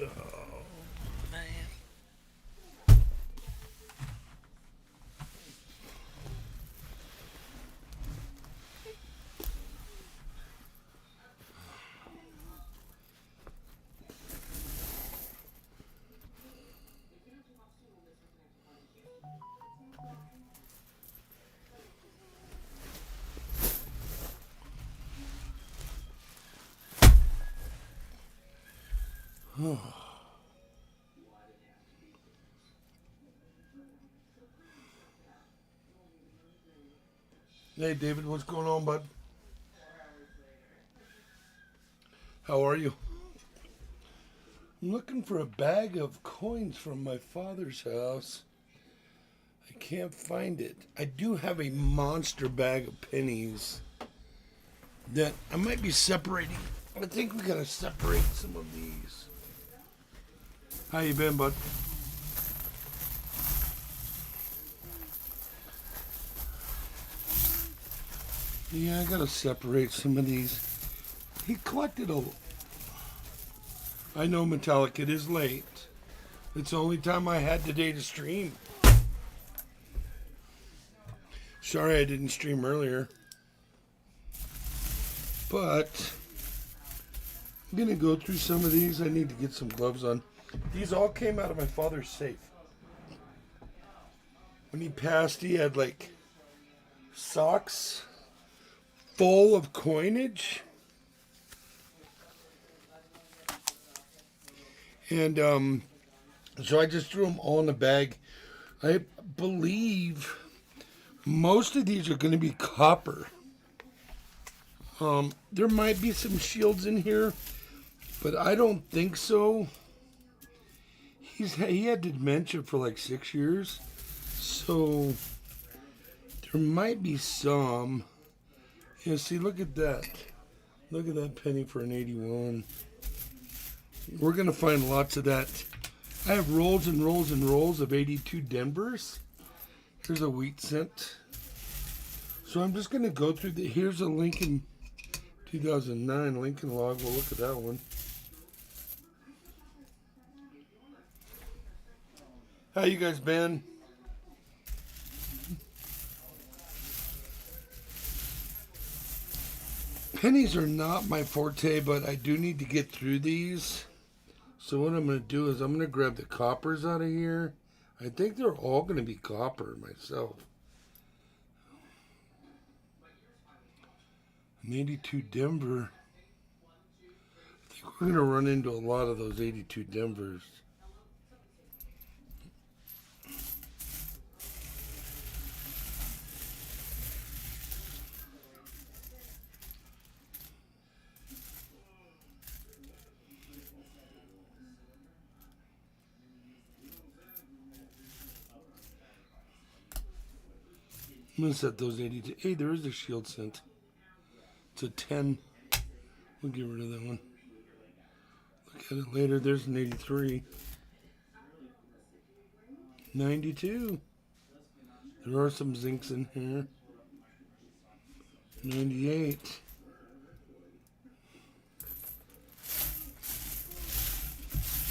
Oh, man. Oh. Hey, David, what's going on, bud? How are you? I'm looking for a bag of coins from my father's house. I can't find it. I do have a monster bag of pennies that I might be separating. I think we gotta separate some of these. How you been, bud? Yeah, I gotta separate some of these. He collected a... I know, Metallic, it is late. It's the only time I had today to stream. Sorry I didn't stream earlier. But I'm gonna go through some of these. I need to get some gloves on. These all came out of my father's safe. When he passed, he had like socks full of coinage. And so I just threw them all in a bag. I believe most of these are going to be copper. There might be some shields in here, but I don't think so. He had dementia for like 6 years, so there might be some. Yeah, see, look at that. Look at that penny for an 81. We're going to find lots of that. I have rolls and rolls and rolls of 82 Denvers. Here's a wheat cent. So I'm just going to go through the... Here's a Lincoln 2009 Lincoln log. We'll look at that one. How you guys been? Pennies are not my forte, but I do need to get through these. So what I'm going to do is I'm going to grab the coppers out of here. I think they're all going to be copper myself. An 82 Denver. I think we're going to run into a lot of those 82 Denvers. I'm going to set those 82. Hey, there is a shield cent. It's a 10. We'll get rid of that one. Look at it later. There's an 83. 92. There are some zincs in here. 98.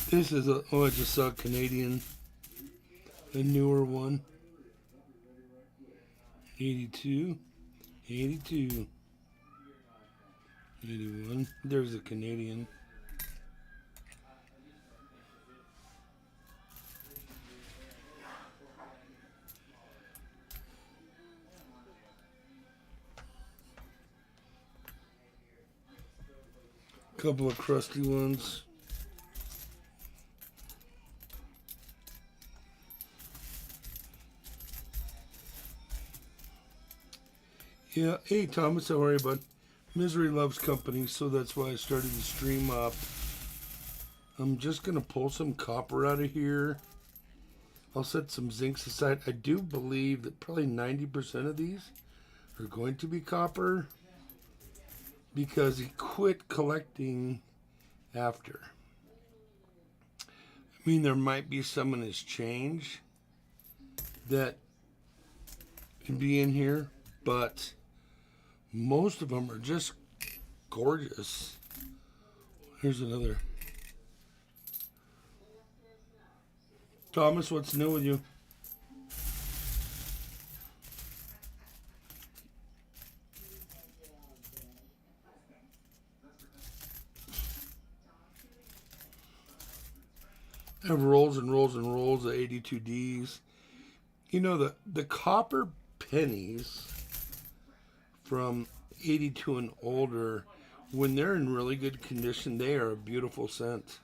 This is a... Oh, I just saw a Canadian. A newer one. 82. 82. 81. There's a Canadian. Couple of crusty ones. Yeah. Hey, Thomas, how are you, bud? Misery loves company, so that's why I started the stream up. I'm just going to pull some copper out of here. I'll set some zincs aside. I do believe that probably 90% of these are going to be copper because he quit collecting after. I mean, there might be some in his change that can be in here, but most of them are just gorgeous. Here's another Thomas, what's new with you? I have rolls and rolls and rolls of 82Ds. You know, the copper pennies from 82 and older, when they're in really good condition, they are a beautiful scent.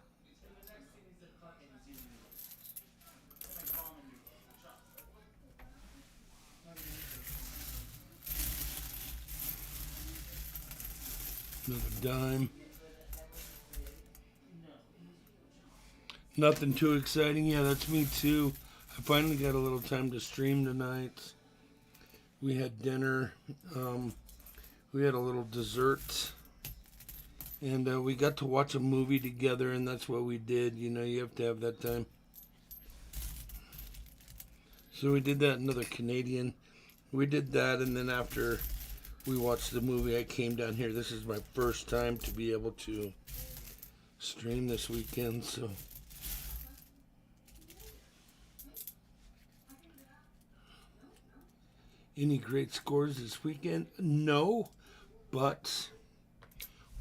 Another dime. Nothing too exciting. Yeah, that's me too. I finally got a little time to stream tonight. We had dinner. We had a little dessert. And we got to watch a movie together, and that's what we did. You know, you have to have that time. So we did that, another Canadian. We did that, and then after we watched the movie, I came down here. This is my first time to be able to stream this weekend, so... Any great scores this weekend? No, but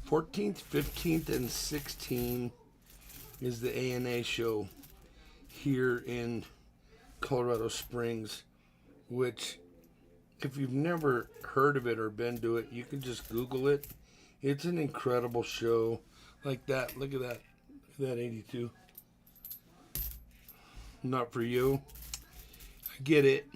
14th, 15th, and 16th is the ANA show here in Colorado Springs, which, if you've never heard of it or been to it, you can just Google it. It's an incredible show. Like that. Look at that. Look at that 82. Not for you. I get it.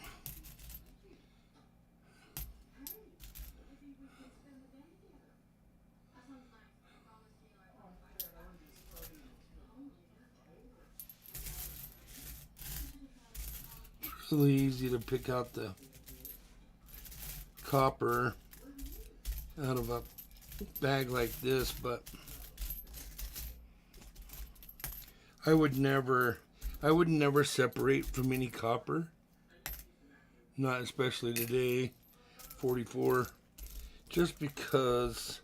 Really easy to pick out the copper out of a bag like this, but I would never separate from any copper, not especially today, 44, just because,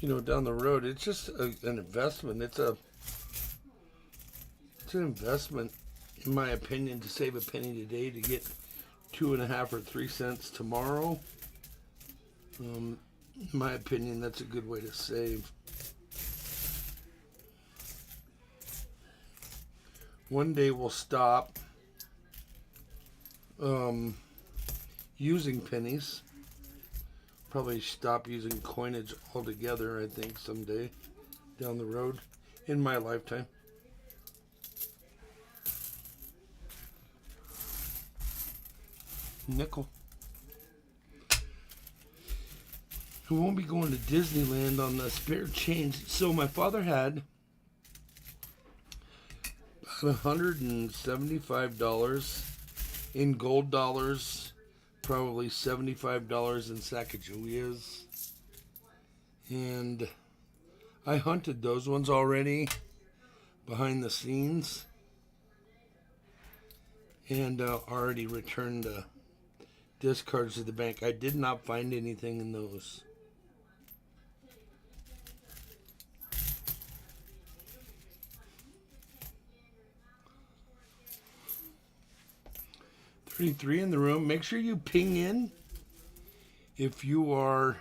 you know, down the road, it's just an investment. It's an investment, in my opinion, to save a penny today to get 2.5 or 3 cents tomorrow. In my opinion, that's a good way to save. One day we'll stop using pennies. Probably stop using coinage altogether, I think, someday down the road in my lifetime. Nickel. We won't be going to Disneyland on the spare change. So my father had about $175 in gold dollars, probably $75 in Sacagaweas. And I hunted those ones already behind the scenes and already returned the discards to the bank. I did not find anything in those. $33 in the room. Make sure you ping in if you are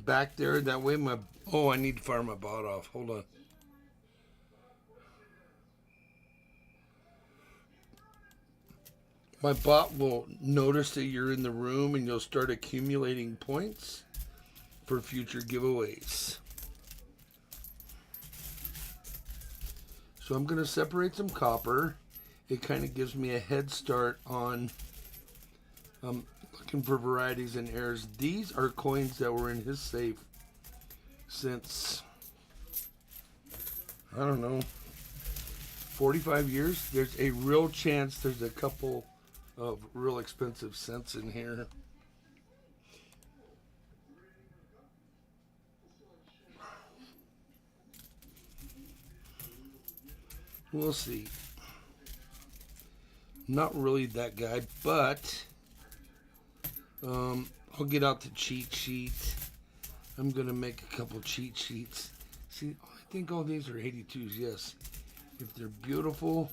back there. That way my... Oh, I need to fire my bot off. Hold on. My bot will notice that you're in the room and you'll start accumulating points for future giveaways. So I'm going to separate some copper. It kind of gives me a head start on looking for varieties and errors. These are coins that were in his safe since, I don't know, 45 years. There's a real chance there's a couple of real expensive cents in here. We'll see. Not really that guy, but I'll get out the cheat sheet. I'm going to make a couple cheat sheets. See, I think all these are 82s, yes. If they're beautiful,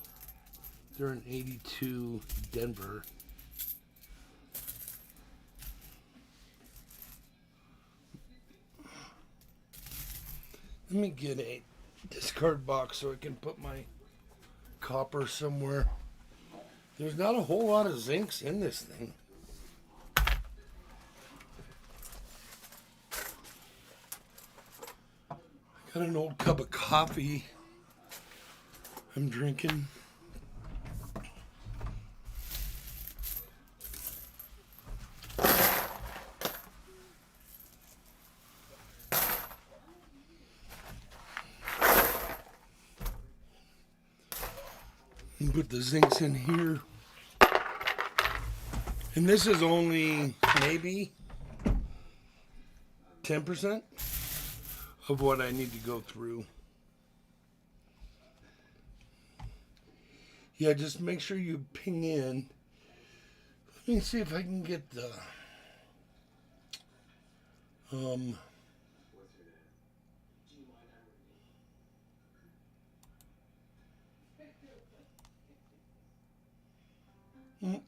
they're an 82 Denver. Let me get a discard box so I can put my copper somewhere. There's not a whole lot of zincs in this thing. Got an old cup of coffee I'm drinking. And put the zincs in here. And this is only maybe 10% of what I need to go through. Yeah, just make sure you ping in. Let me see if I can get the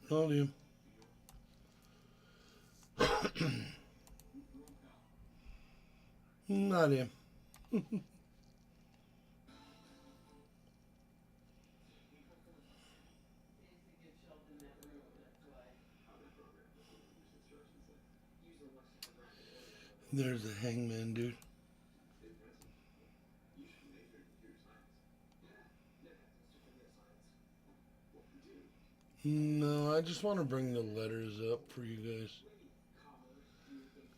not him. Not him. There's the hangman, dude. No, I just want to bring the letters up for you guys.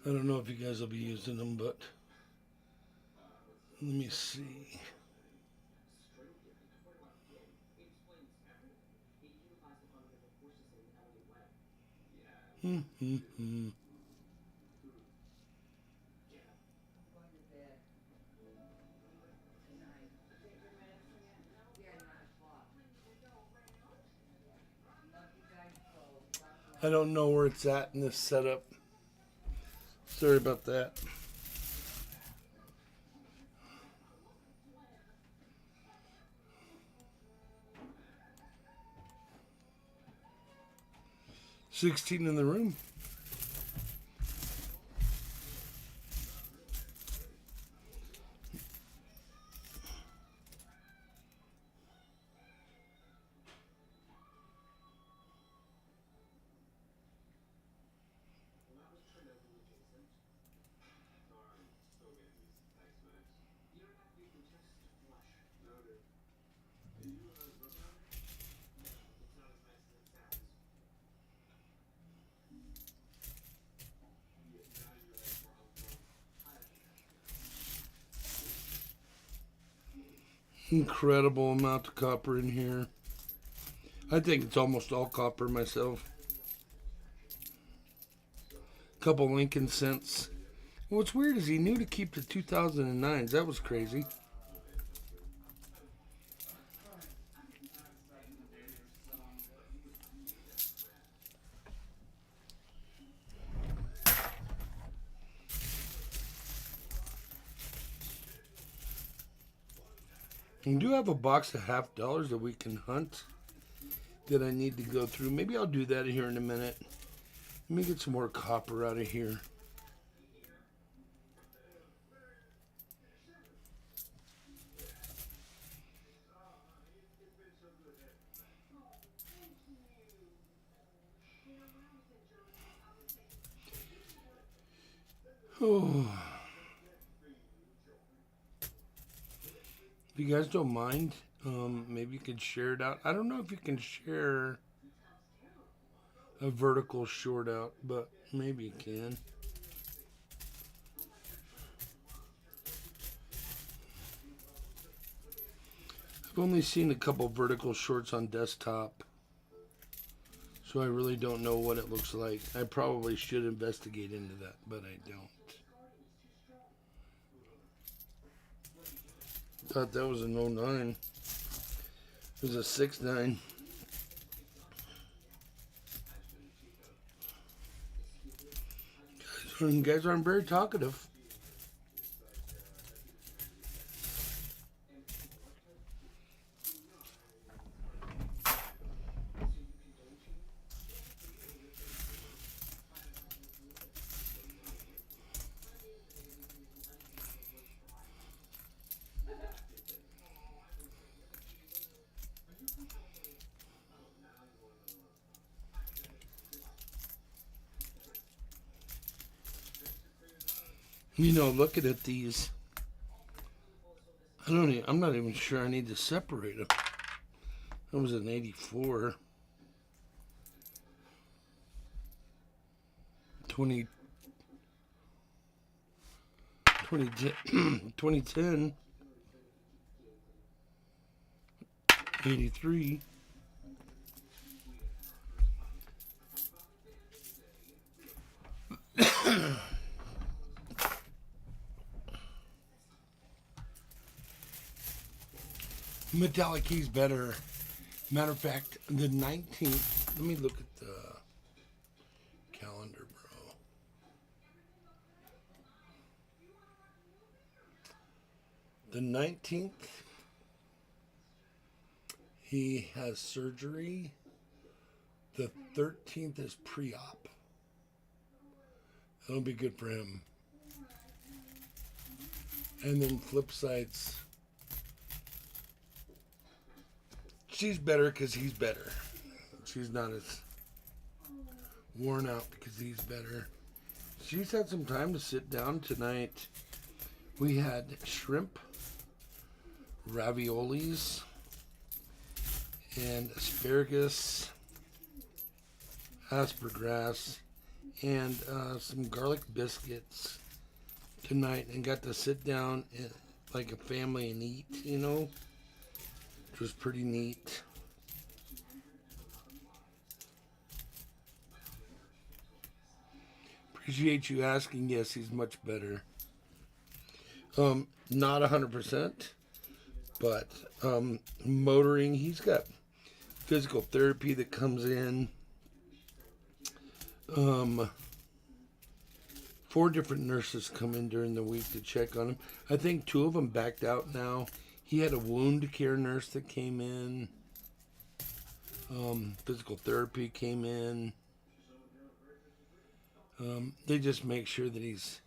I don't know if you guys will be using them, but let me see. I don't know where it's at in this setup. Sorry about that. $16 in the room. Incredible amount of copper in here. I think it's almost all copper myself. Couple Lincoln cents. What's weird is he knew to keep the 2009s. That was crazy. We do have a box of $50 that we can hunt that I need to go through. Maybe I'll do that here in a minute. Let me get some more copper out of here. Oh. If you guys don't mind, maybe you could share it out. I don't know if you can share a vertical short out, but maybe you can. I've only seen a couple vertical shorts on desktop, so I really don't know what it looks like. I probably should investigate into that, but I don't. Thought that was an 09. It was a 6.9. You guys aren't very talkative. You know, looking at these, I'm not even sure I need to separate them. That was an 84. 2010, 83. Metallic key's better. Matter of fact, the 19th. Let me look at the calendar, bro. The 19th, he has surgery. The 13th is pre-op. That'll be good for him. And then flip sides. She's better because he's better. She's not as worn out because he's better. She's had some time to sit down tonight. We had shrimp, raviolis, and asparagus, aspergrass, and some garlic biscuits tonight, and got to sit down like a family and eat, you know, which was pretty neat. Appreciate you asking. Yes, he's much better. Not 100%, but motoring, he's got physical therapy that comes in. 4 different nurses come in during the week to check on him. I think 2 of them backed out now. He had a wound care nurse that came in. Physical therapy came in. They just make sure that he's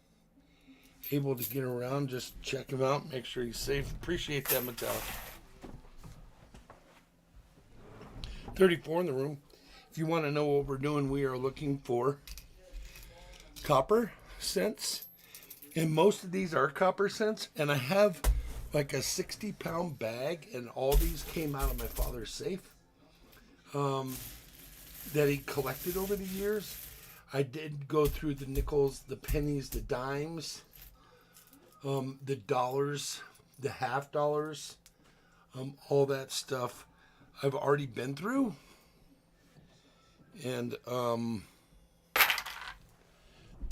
able to get around. Just check him out, make sure he's safe. Appreciate that, Metallic. 34 in the room. If you want to know what we're doing, we are looking for copper cents. And most of these are copper cents. And I have like a 60-pound bag, and all these came out of my father's safe that he collected over the years. I did go through the nickels, the pennies, the dimes, the dollars, the half dollars, all that stuff I've already been through. And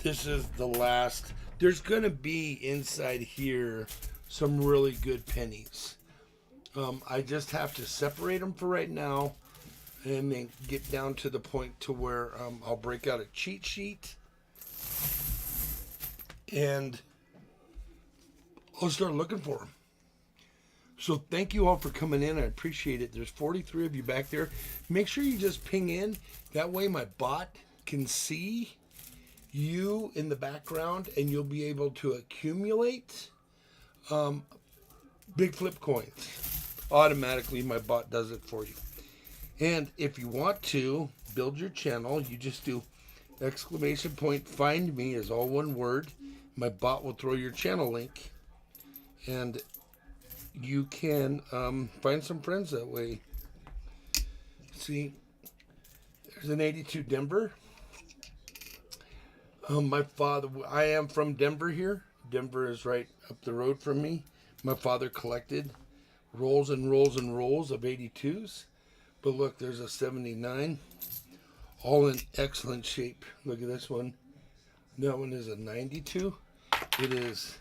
this is the last. There's going to be inside here some really good pennies. I just have to separate them for right now, and then get down to the point to where I'll break out a cheat sheet and I'll start looking for them. So thank you all for coming in. I appreciate it. There's 43 of you back there. Make sure you just ping in. That way my bot can see you in the background, and you'll be able to accumulate BIGFLIP coins. Automatically, my bot does it for you. And if you want to build your channel, you just do !find me is all one word. My bot will throw your channel link, and you can find some friends that way. See, there's an 82 Denver. My father, I am from Denver here. Denver is right up the road from me. My father collected rolls and rolls and rolls of 82s. But look, there's a 79. All in excellent shape. Look at this one. That one is a 92. It is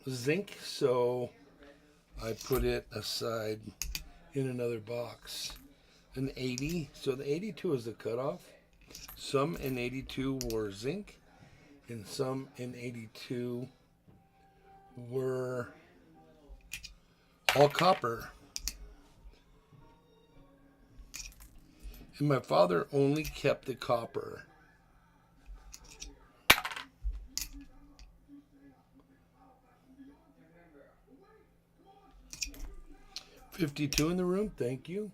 zinc, so I put it aside in another box. An 80. So the 82 is the cutoff. Some in 82 were zinc, and some in 82 were all copper. And my father only kept the copper. $52 in the room, thank you.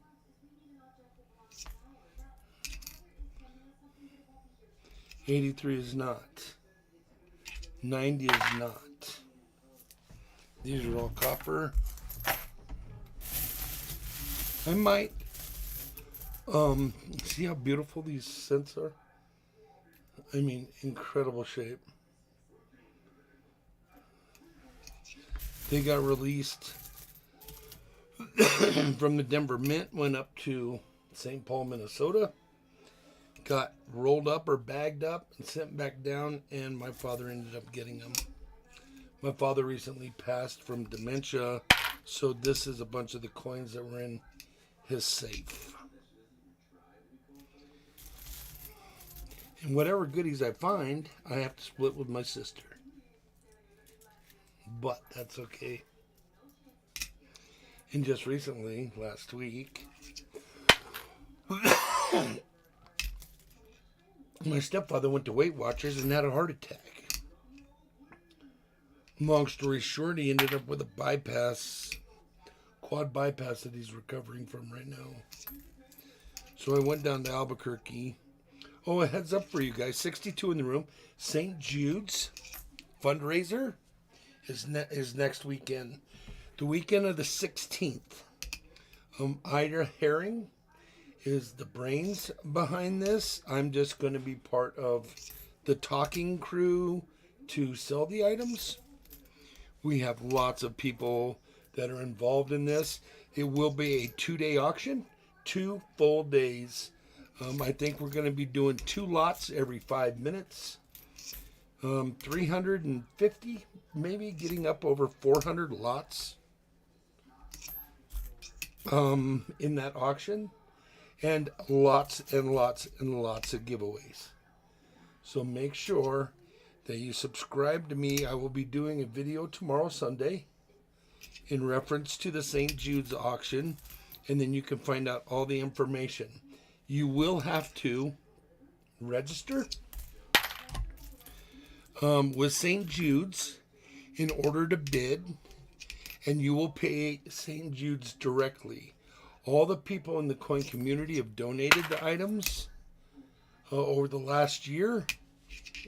$83 is not. 90 is not. These are all copper. I might see how beautiful these scents are. I mean, incredible shape. They got released from the Denver Mint, went up to St. Paul, Minnesota, got rolled up or bagged up and sent back down, and my father ended up getting them. My father recently passed from dementia, so this is a bunch of the coins that were in his safe. And whatever goodies I find, I have to split with my sister. But that's okay. And just recently, last week, my stepfather went to Weight Watchers and had a heart attack. Long story short, he ended up with a bypass, quad bypass that he's recovering from right now. So I went down to Albuquerque. Oh, a heads up for you guys, 62 in the room. St. Jude's fundraiser is next weekend. The weekend of the 16th. Ida Herring is the brains behind this. I'm just going to be part of the talking crew to sell the items. We have lots of people that are involved in this. It will be a 2-day auction, 2 full days. I think we're going to be doing 2 lots every 5 minutes. 350, maybe getting up over 400 lots in that auction. And lots and lots and lots of giveaways. So make sure that you subscribe to me. I will be doing a video tomorrow, Sunday, in reference to the St. Jude's auction. And then you can find out all the information. You will have to register with St. Jude's in order to bid. And you will pay St. Jude's directly. All the people in the coin community have donated the items over the last year,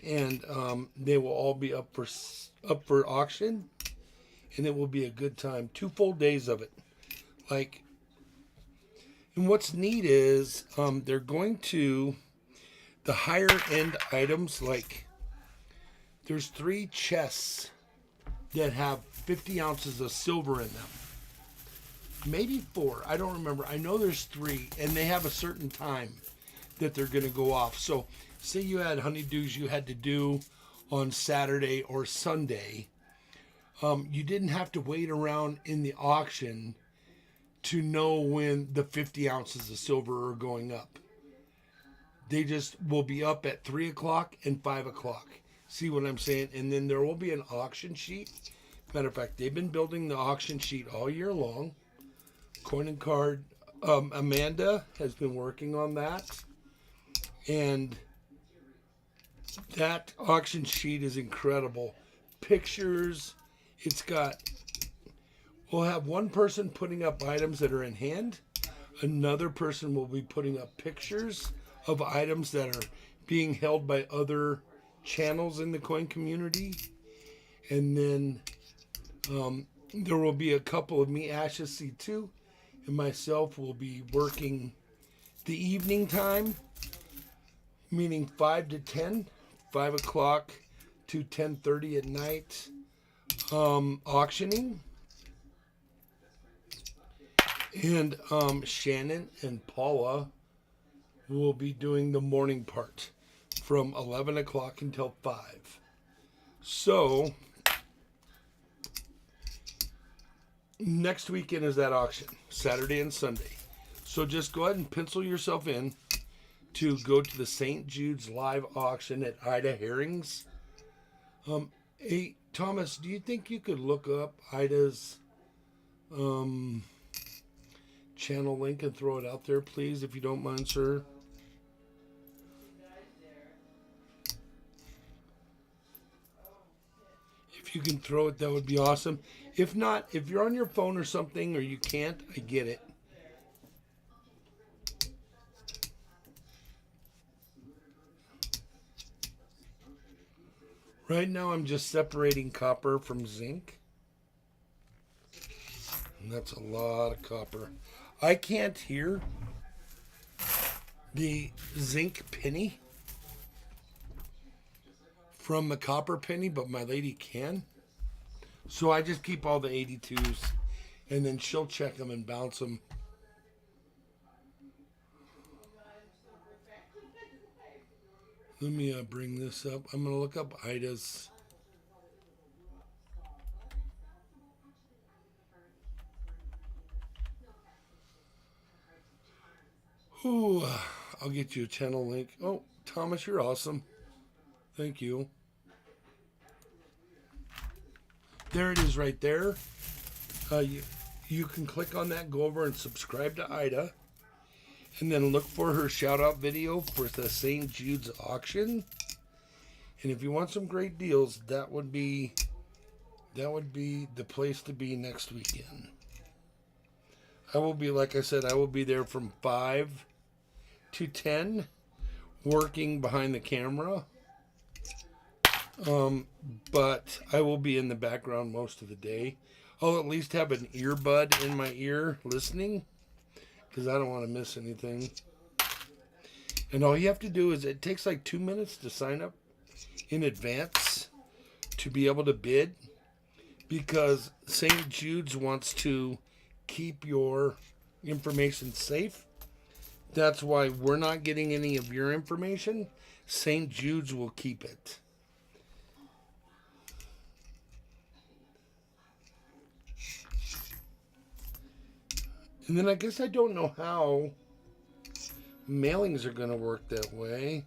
and they will all be up for auction, and it will be a good time. 2 full days of it. And what's neat is they're going to the higher end items. Like there's 3 chests that have 50 ounces of silver in them. Maybe 4. I don't remember. I know there's 3, and they have a certain time that they're going to go off. So say you had honeydews you had to do on Saturday or Sunday. You didn't have to wait around in the auction to know when the 50 ounces of silver are going up. They just will be up at 3 o'clock and 5 o'clock. See what I'm saying? And then there will be an auction sheet. Matter of fact, they've been building the auction sheet all year long. Coin and Card, Amanda has been working on that, and that auction sheet is incredible. Pictures, we'll have one person putting up items that are in hand, another person will be putting up pictures of items that are being held by other channels in the coin community, and then there will be a couple of me, Ashes C2, and myself will be working the evening time, meaning 5 to 10, 5 o'clock to 10:30 at night, auctioning. And Shannon and Paula will be doing the morning part from 11 o'clock until 5. So next weekend is that auction, Saturday and Sunday. So just go ahead and pencil yourself in to go to the St. Jude's live auction at Ida Herring's. Hey, Thomas, do you think you could look up Ida's channel link and throw it out there, please, if you don't mind, sir? If you can throw it, that would be awesome. If not, if you're on your phone or something, or you can't, I get it. Right now I'm just separating copper from zinc. And that's a lot of copper. I can't hear the zinc penny from the copper penny, but my lady can. So I just keep all the 82s, and then she'll check them and bounce them. Let me bring this up. I'm going to look up Ida's. Ooh, I'll get you a channel link. Oh, Thomas, you're awesome. Thank you. There it is right there. You can click on that, go over and subscribe to Ida, and then look for her shout out video for the St. Jude's auction. And if you want some great deals, that would be the place to be next weekend. I will be, like I said, I will be there from 5 to 10 working behind the camera. But I will be in the background most of the day. I'll at least have an earbud in my ear listening, because I don't want to miss anything. And all you have to do is, it takes like 2 minutes to sign up in advance to be able to bid, because St. Jude's wants to keep your information safe. That's why we're not getting any of your information. St. Jude's will keep it. And then I guess I don't know how mailings are going to work that way.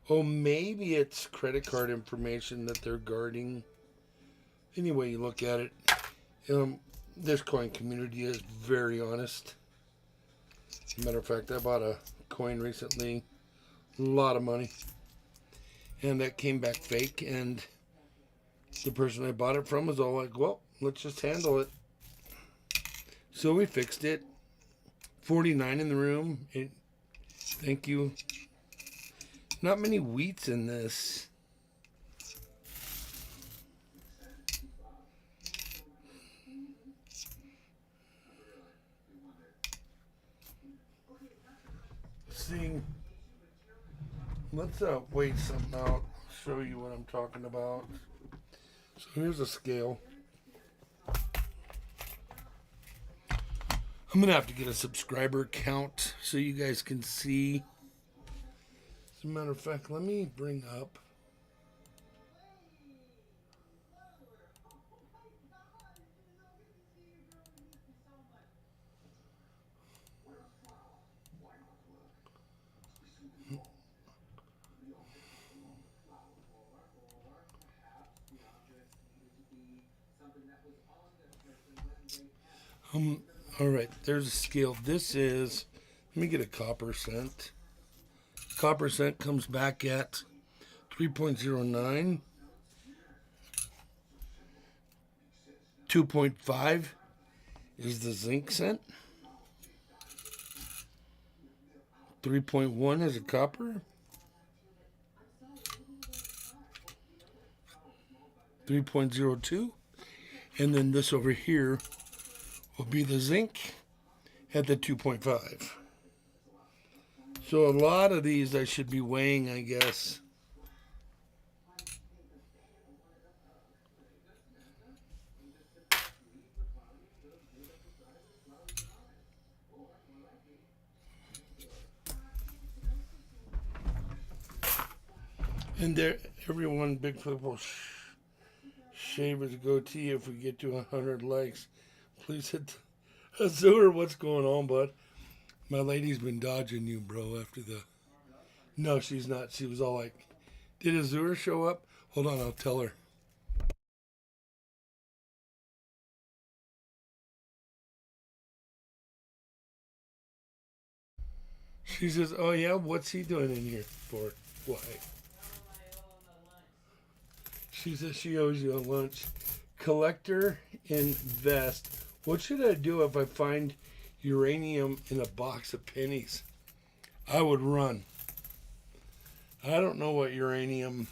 Oh, maybe it's credit card information that they're guarding. Any way you look at it, this coin community is very honest. As a matter of fact, I bought a coin recently, a lot of money, and that came back fake, and the person I bought it from was all like, well, let's just handle it. So we fixed it. 49 in the room. Thank you. Not many wheats in this. See, let's weigh something out. Show you what I'm talking about. So here's a scale. I'm going to have to get a subscriber count so you guys can see. As a matter of fact, let me bring up. All right, there's a scale. This is, let me get a copper cent. Copper cent comes back at 3.09. 2.5 is the zinc cent. 3.1 is a copper. 3.02. And then this over here will be the zinc at the 2.5. So a lot of these I should be weighing, I guess. And there, everyone, BIGFLIP will shave his goatee if we get to 100 likes. Please hit Azure. What's going on, bud? My lady's been dodging you, bro, after the... No, she's not. She was all like, did Azure show up? Hold on, I'll tell her. She says, oh yeah, what's he doing in here for? Why? She says she owes you a lunch. Collector invest. What should I do if I find uranium in a box of pennies? I would run. I don't know what uranium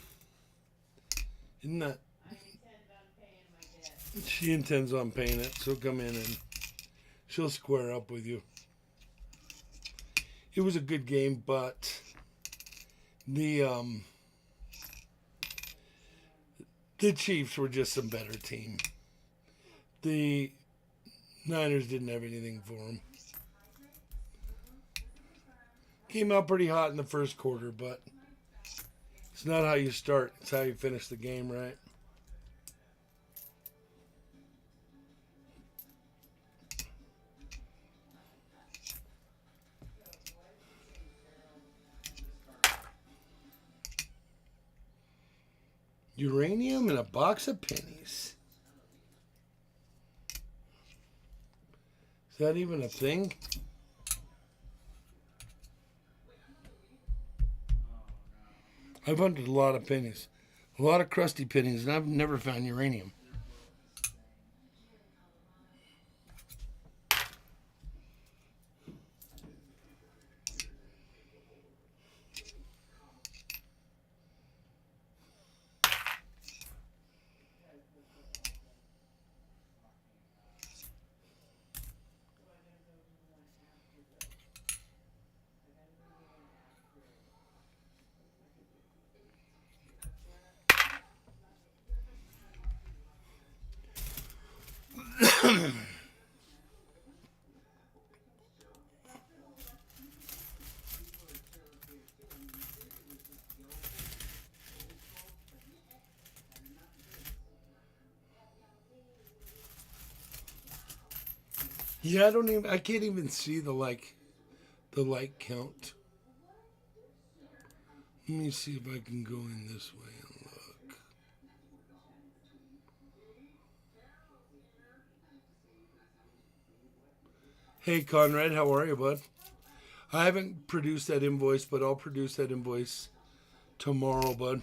Isn't that? She intends on paying it, so come in and she'll square up with you. It was a good game, but the Chiefs were just some better team. The Niners didn't have anything for them. Came out pretty hot in the first quarter, but it's not how you start. It's how you finish the game, right? Uranium and a box of pennies. Is that even a thing? I've hunted a lot of pennies. A lot of crusty pennies, and I've never found uranium. Yeah, I can't even see the light count. Let me see if I can go in this way and look. Hey, Conrad, how are you, bud? I haven't produced that invoice, but I'll produce that invoice tomorrow, bud.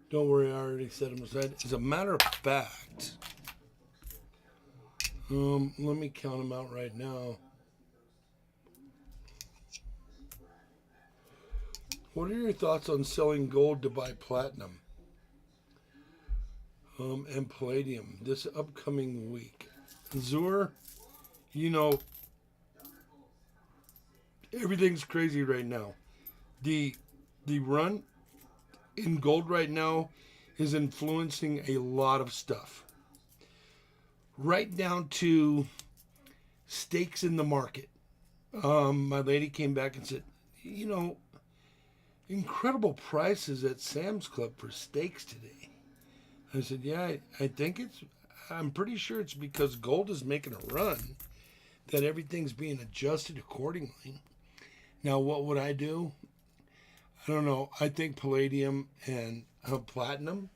Don't worry, I already set them aside. As a matter of fact, let me count them out right now. What are your thoughts on selling gold to buy platinum and palladium this upcoming week? Zur, you know, everything's crazy right now. The run in gold right now is influencing a lot of stuff. Right down to stakes in the market. My lady came back and said, incredible prices at Sam's Club for steaks today. I said, yeah, I'm pretty sure it's because gold is making a run that everything's being adjusted accordingly. Now, what would I do? I don't know. I think palladium and platinum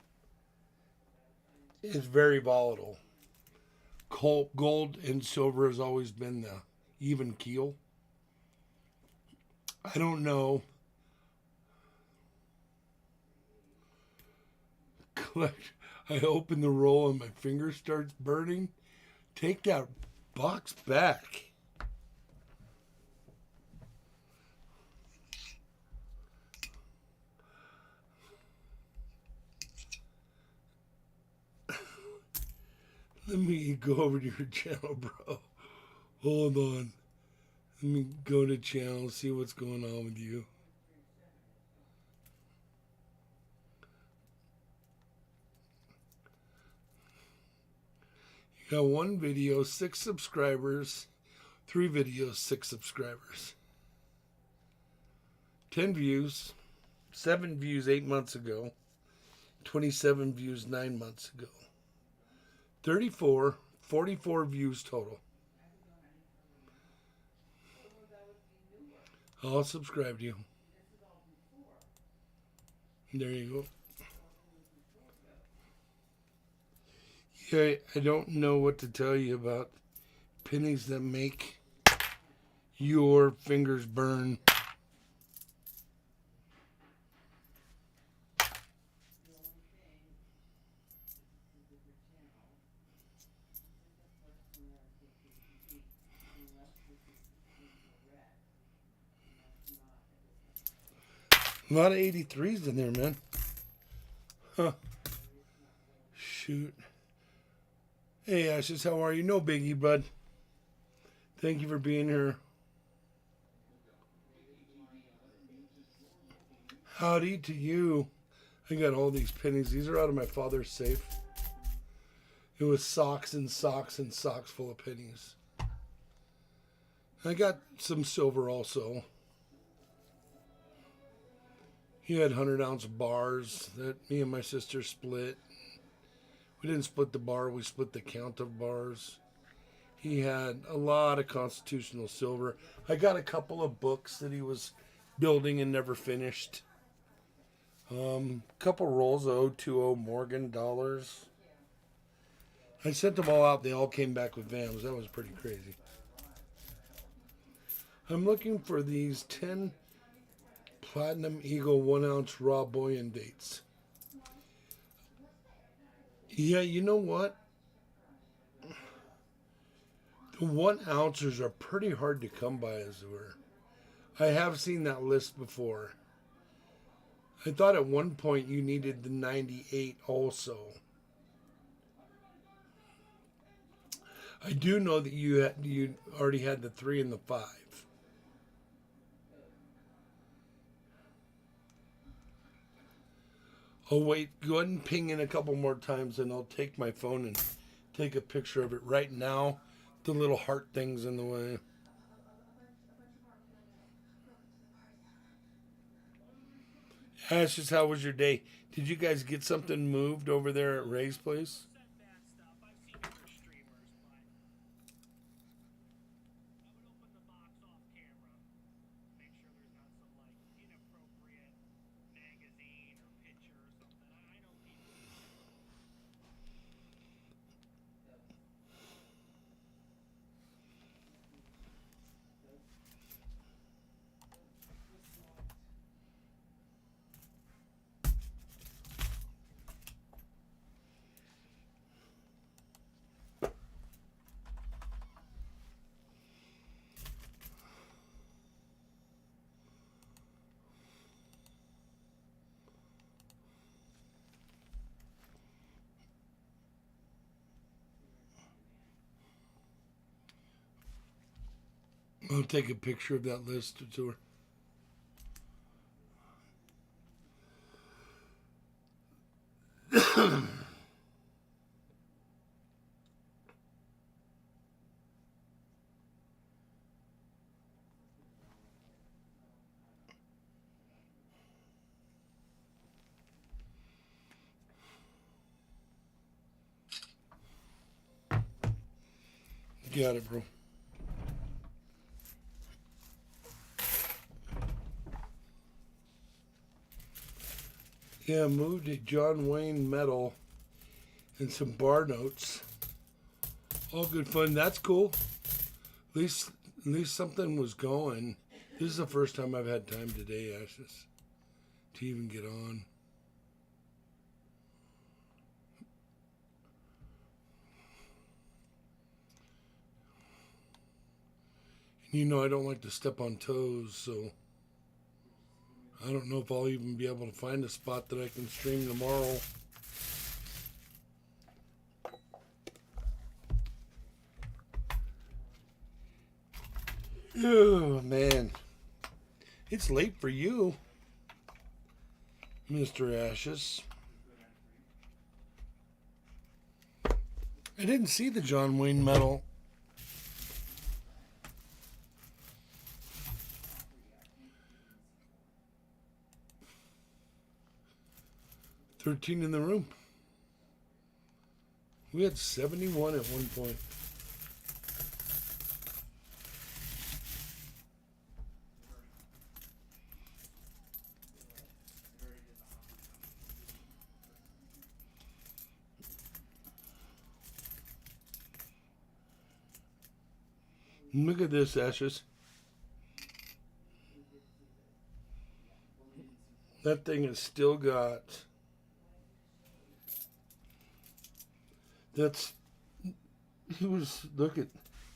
is very volatile. Gold and silver has always been the even keel. I don't know. I open the roll and my finger starts burning. Take that box back. Let me go over to your channel, bro. Hold on. Let me go to channel, see what's going on with you. You got 1 video, 6 subscribers. 3 videos, 6 subscribers. 10 views. 7 views 8 months ago. 27 views 9 months ago. 44 views total. I'll subscribe to you. There you go. Yeah, I don't know what to tell you about pennies that make your fingers burn. A lot of 83s in there, man. Shoot. Hey, Ashes, how are you? No biggie, bud. Thank you for being here. Howdy to you. I got all these pennies. These are out of my father's safe. It was socks and socks and socks full of pennies. I got some silver also. He had 100-ounce bars that me and my sister split. We didn't split the bar, we split the count of bars. He had a lot of constitutional silver. I got a couple of books that he was building and never finished. Couple rolls of 020 Morgan dollars. I sent them all out. They all came back with VAMs. That was pretty crazy. I'm looking for these 10 Platinum Eagle 1-ounce raw bullion dates. Yeah, you know what? The 1-ounces are pretty hard to come by, Azure. I have seen that list before. I thought at one point you needed the 98 also. I do know that you already had the 3 and the 5. Oh wait, go ahead and ping in a couple more times and I'll take my phone and take a picture of it. Right now, the little heart thing's in the way. Ashes, how was your day? Did you guys get something moved over there at Ray's place? I'll take a picture of that list to her. Got it, bro. Yeah, moved a John Wayne medal and some bar notes. All good fun. That's cool. At least something was going. This is the first time I've had time today, Ashes, to even get on. And you know I don't like to step on toes, so I don't know if I'll even be able to find a spot that I can stream tomorrow. Oh, man. It's late for you, Mr. Ashes. I didn't see the John Wayne medal. $13 in the room. We had 71 at one point. Look at this, Ashes. That thing has still got... That's... He was, look at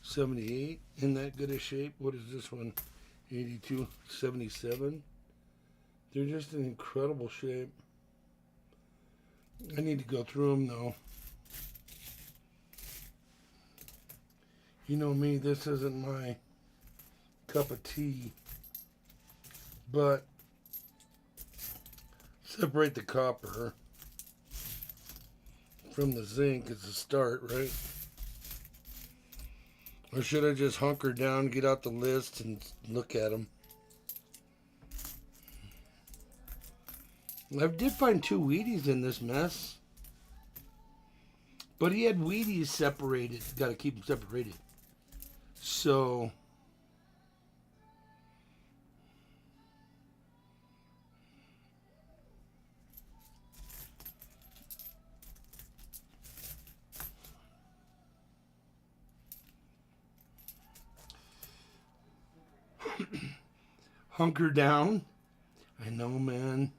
78 in that good a shape. What is this one? 82, 77. They're just in incredible shape. I need to go through them though. You know me, this isn't my cup of tea. But separate the copper from the zinc as a start, right? Or should I just hunker down, get out the list, and look at them? I did find 2 Wheaties in this mess. But he had Wheaties separated. Got to keep them separated. So... hunker down. I know, man.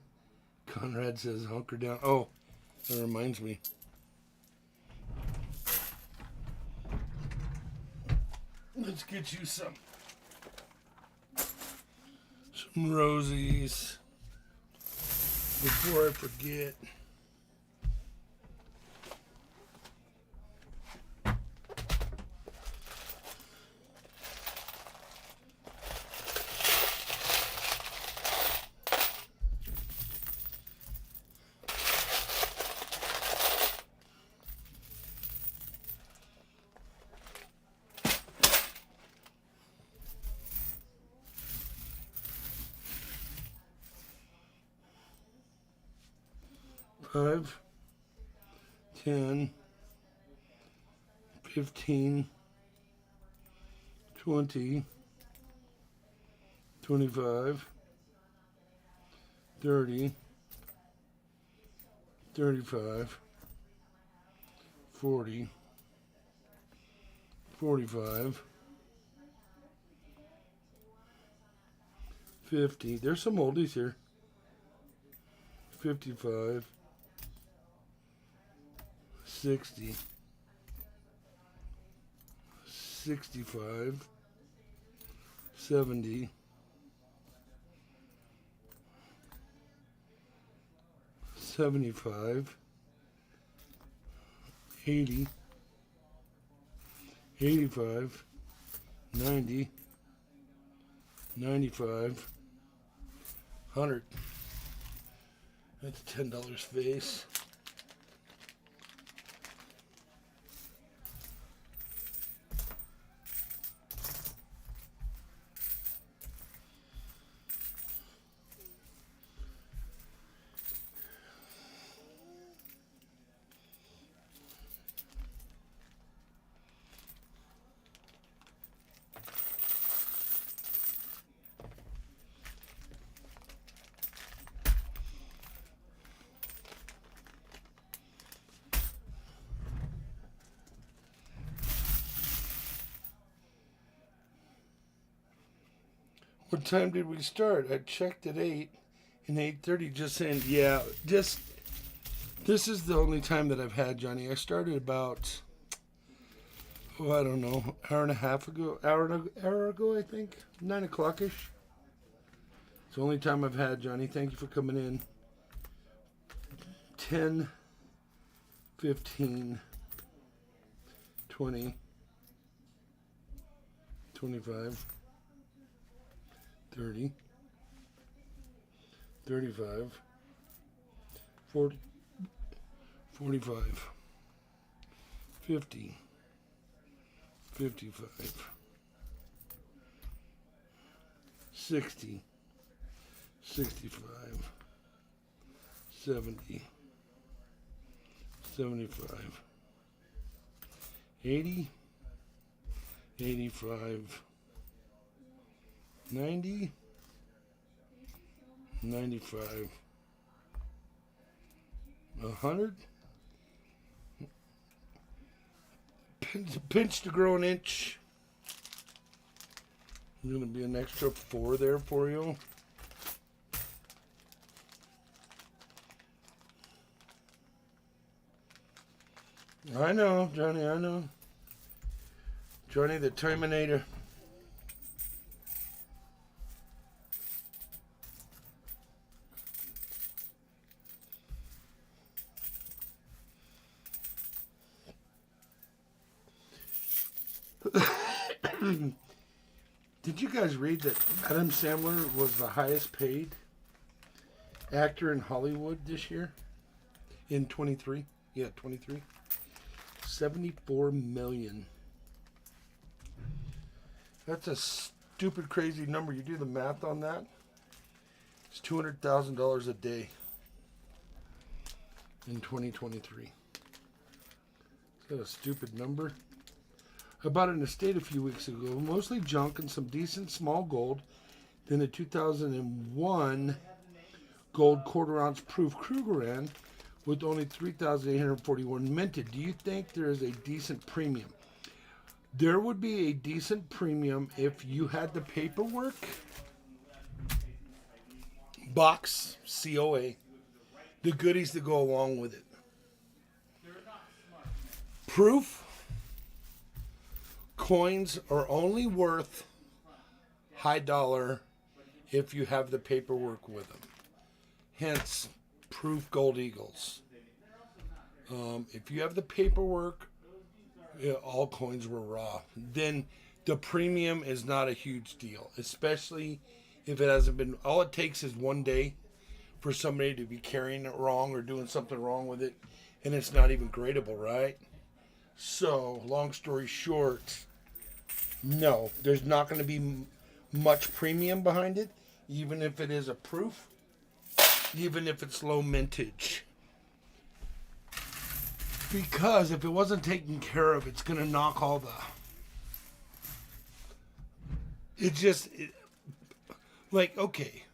Conrad says hunker down. Oh, that reminds me. Let's get you some rosies before I forget. Five, 10, 15, 20, 25, 30, 35, 40, 45, 50. There's some oldies here. 55, 60, 65, 70, 75, 80, 85, 90, 95, 100. That's $10 face. What time did we start? I checked at 8 and 8:30 just saying, yeah, this is the only time that I've had, Johnny. I started about, I don't know, hour and a half ago, hour ago, I think, 9 o'clock-ish. It's the only time I've had, Johnny. Thank you for coming in. 10, 15, 20, 25, 30, 35, 40, 45, 50, 55, 60, 65, 70, 75, 80, 85, 90, 95, 100, pinch to grow an inch. There's going to be an extra 4 there for you. I know, Johnny, I know. Johnny the Terminator. Did you guys read that Adam Sandler was the highest paid actor in Hollywood this year? In 23? Yeah, 23. 74 million. That's a stupid, crazy number. You do the math on that, it's $200,000 a day in 2023. Is that a stupid number? I bought an estate a few weeks ago, mostly junk and some decent small gold. Then a 2001 gold quarter-ounce proof Krugerrand with only 3,841 minted. Do you think there is a decent premium? There would be a decent premium if you had the paperwork, box, COA, the goodies that go along with it. Proof coins are only worth high dollar if you have the paperwork with them. Hence, proof gold eagles. If you have the paperwork, all coins were raw. Then the premium is not a huge deal, especially if it hasn't been. All it takes is one day for somebody to be carrying it wrong or doing something wrong with it, and it's not even gradable, right? So, long story short, no, there's not going to be much premium behind it, even if it is a proof, even if it's low mintage. Because if it wasn't taken care of, it's going to knock all the... okay,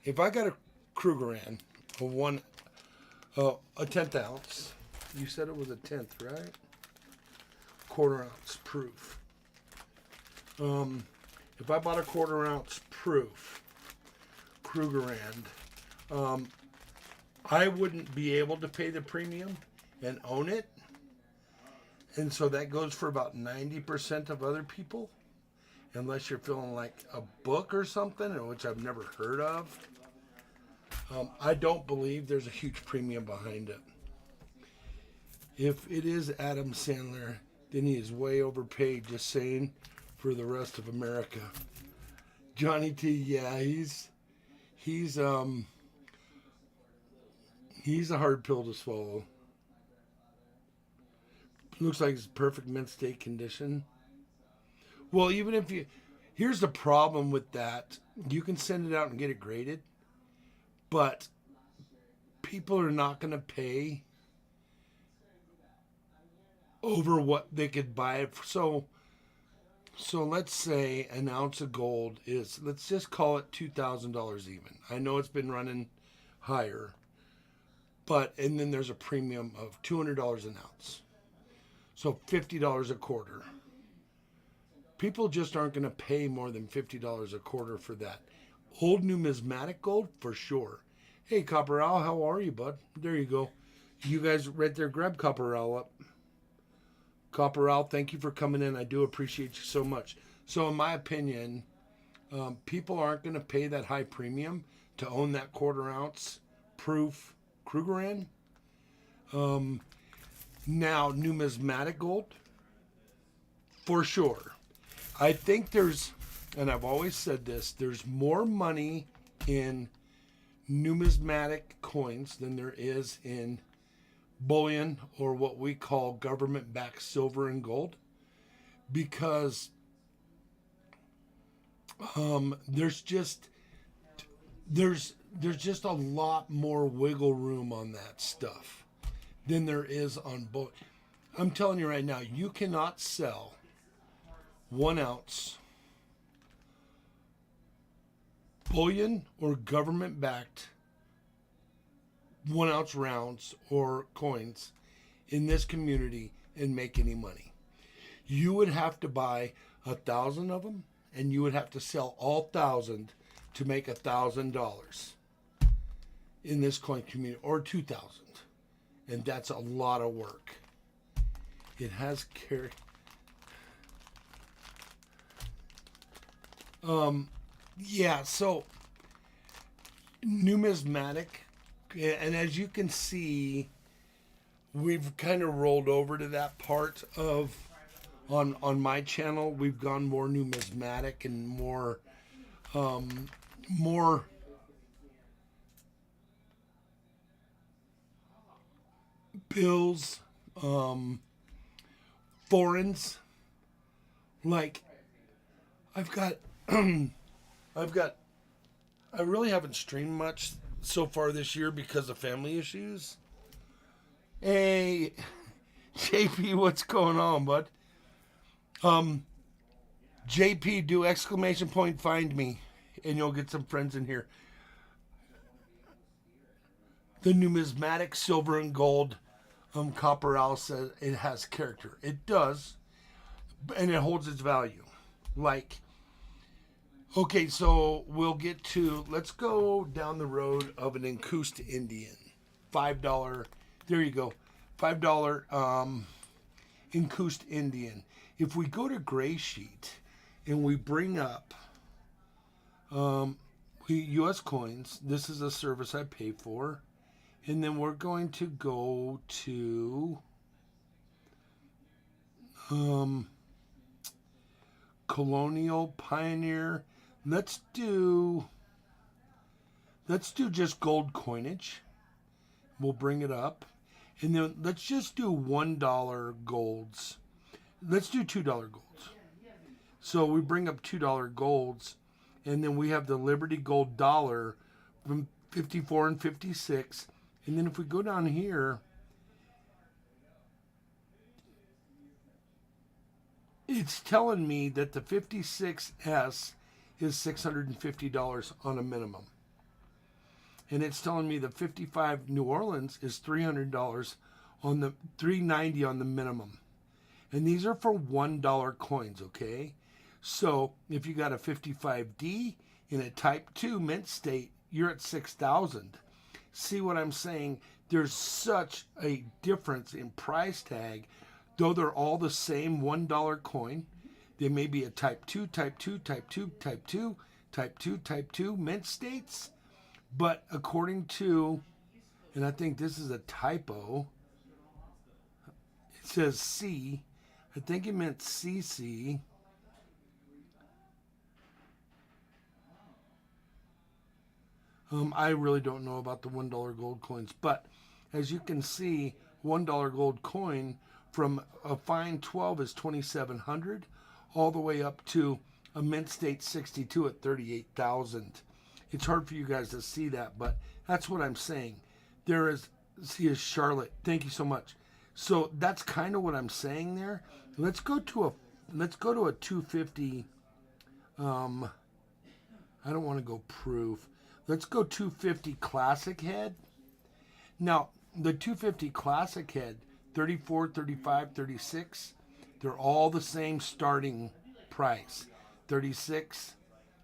if I got a Krugerrand, a 10th ounce, you said it was a 10th, right? Quarter ounce proof. If I bought a quarter ounce proof Krugerrand, I wouldn't be able to pay the premium and own it. And so that goes for about 90% of other people, unless you're feeling like a book or something, which I've never heard of. I don't believe there's a huge premium behind it. If it is Adam Sandler, then he is way overpaid, just saying, for the rest of America. Johnny T, yeah, he's a hard pill to swallow. Looks like it's perfect mint state condition. Well, even if here's the problem with that. You can send it out and get it graded, but people are not going to pay over what they could buy it for. So let's say an ounce of gold is, let's just call it $2,000 even. I know it's been running higher, and then there's a premium of $200 an ounce. So $50 a quarter. People just aren't going to pay more than $50 a quarter for that. Old numismatic gold, for sure. Hey, Copper Owl, how are you, bud? There you go. You guys right there, grab Copper Owl up. Copper Owl, thank you for coming in. I do appreciate you so much. So in my opinion, people aren't going to pay that high premium to own that quarter ounce proof Krugerrand. Now, numismatic gold, for sure. I think there's, and I've always said this, there's more money in numismatic coins than there is in bullion, or what we call government-backed silver and gold, because there's just a lot more wiggle room on that stuff than there is on bullion. I'm telling you right now, you cannot sell 1 ounce bullion or government-backed 1 ounce rounds or coins in this community and make any money. You would have to buy 1,000 of them, and you would have to sell all 1,000 to make $1,000 in this coin community, or 2,000, and that's a lot of work. It has carried. Yeah, so numismatic, and as you can see, we've kind of rolled over to that part of on my channel, we've gone more numismatic and more more bills, foreigns. Like I've got I've got I really haven't streamed much so far this year because of family issues. Hey, JP, what's going on, bud? JP, do exclamation point find me, and you'll get some friends in here. The numismatic silver and gold copper owl says it has character. It does, and it holds its value. Like, okay, so we'll get to, let's go down the road of an Incoost Indian. $5, there you go. $5 Incoost Indian. If we go to Gray Sheet and we bring up U.S. coins, this is a service I pay for. And then we're going to go to Colonial Pioneer. Let's do just gold coinage. We'll bring it up. And then let's just do $1 golds. Let's do $2 golds. So we bring up $2 golds, and then we have the Liberty Gold dollar from 54 and 56. And then if we go down here, it's telling me that the 56S is $650 on a minimum. And it's telling me the 55 New Orleans is $300 on the $390 on the minimum. And these are for $1 coins, okay? So if you got a 55D in a type 2 mint state, you're at 6,000. See what I'm saying? There's such a difference in price tag, though they're all the same $1 coin. They may be a type 2, type 2, type 2, type 2, type 2, type 2 mint states. But according to, and I think this is a typo, it says C. I think it meant CC. I really don't know about the $1 gold coins, but as you can see, $1 gold coin from a fine 12 is 2,700, all the way up to a mint state 62 at 38,000. It's hard for you guys to see that, but that's what I'm saying. There is, see, Charlotte. Thank you so much. So that's kind of what I'm saying there. Let's go to a 250. I don't want to go proof. Let's go 250 classic head. Now, the 250 classic head, 34, 35, 36, they're all the same starting price. 36.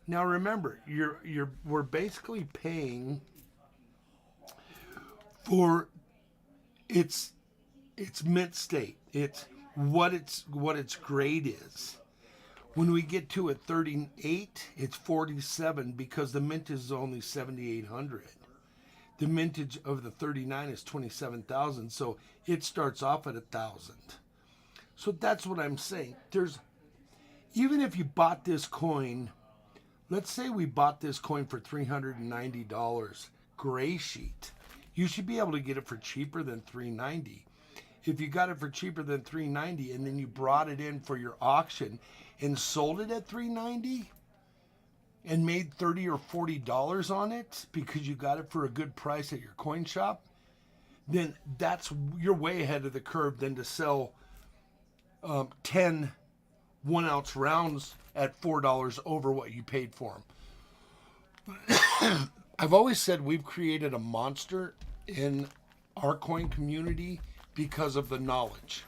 Now remember, we're basically paying for its mint state. It's what its grade is. When we get to a 38, it's 47 because the mint is only 7,800. The mintage of the 39 is 27,000, so it starts off at 1,000. So that's what I'm saying. Even if you bought this coin, let's say we bought this coin for $390, Gray Sheet, you should be able to get it for cheaper than $390. If you got it for cheaper than $390 and then you brought it in for your auction and sold it at $390 and made $30 or $40 on it because you got it for a good price at your coin shop, then you're way ahead of the curve than to sell 10 1-ounce rounds at $4 over what you paid for them. I've always said we've created a monster in our coin community because of the knowledge.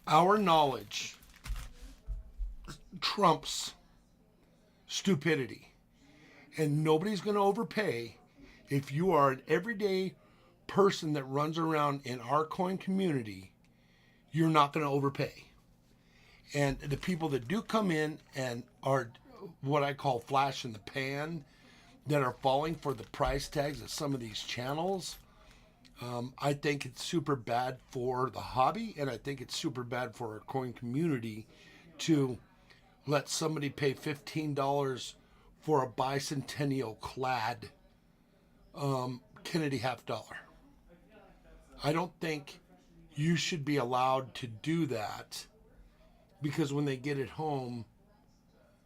Our knowledge trumps stupidity. And nobody's going to overpay if you are an everyday person that runs around in our coin community. You're not going to overpay. And the people that do come in and are what I call flash in the pan, that are falling for the price tags of some of these channels, I think it's super bad for the hobby, and I think it's super bad for our coin community to let somebody pay $15 for a bicentennial clad Kennedy half dollar. I don't think you should be allowed to do that, because when they get it home,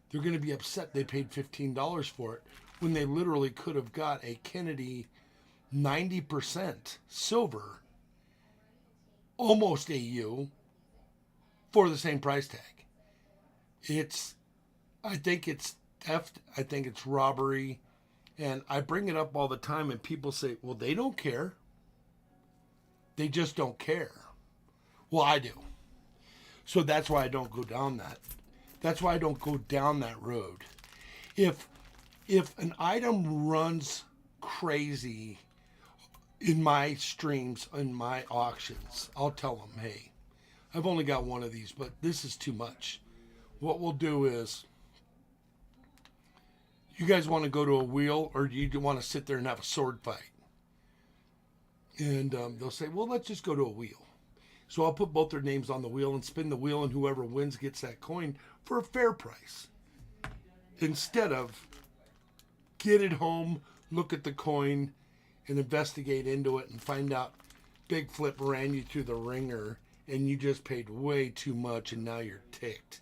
they're going to be upset they paid $15 for it when they literally could have got a Kennedy 90% silver, almost AU, for the same price tag. I think it's theft. I think it's robbery. And I bring it up all the time, and people say, well, they don't care. They just don't care. Well, I do. So that's why I don't go down that. That's why I don't go down that road. If an item runs crazy in my streams, in my auctions, I'll tell them, hey, I've only got one of these, but this is too much. What we'll do is, you guys want to go to a wheel, or do you want to sit there and have a sword fight? And they'll say, well, let's just go to a wheel. So I'll put both their names on the wheel and spin the wheel, and whoever wins gets that coin for a fair price. Instead of get it home, look at the coin, and investigate into it and find out BIGFLIP ran you through the ringer and you just paid way too much and now you're ticked.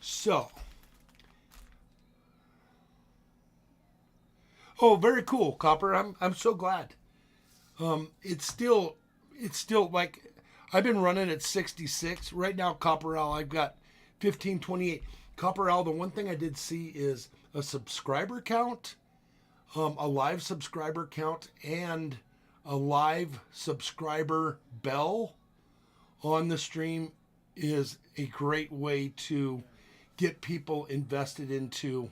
So, oh, very cool, Copper. I'm so glad. It's still like, I've been running at 66 right now. Copperal, I've got 1528. Copperal, the one thing I did see is a subscriber count, a live subscriber count, and a live subscriber bell on the stream is a great way to get people invested into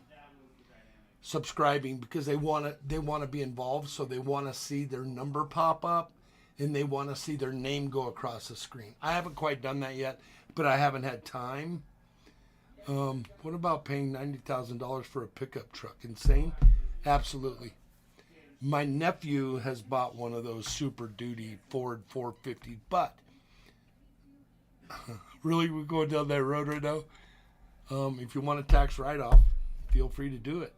subscribing, because they want to be involved, so they want to see their number pop up and they want to see their name go across the screen. I haven't quite done that yet, but I haven't had time. What about paying $90,000 for a pickup truck? Insane? Absolutely. My nephew has bought one of those Super Duty Ford 450, but really, we're going down that road right now. If you want a tax write-off, feel free to do it.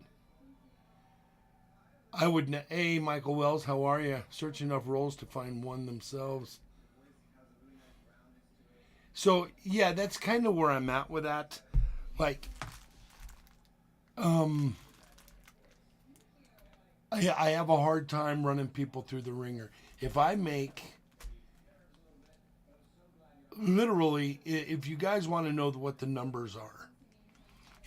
I would, hey, Michael Wells, how are you? Search enough roles to find one themselves. So, yeah, that's kind of where I'm at with that. Like, I have a hard time running people through the ringer. If I make, literally, if you guys want to know what the numbers are,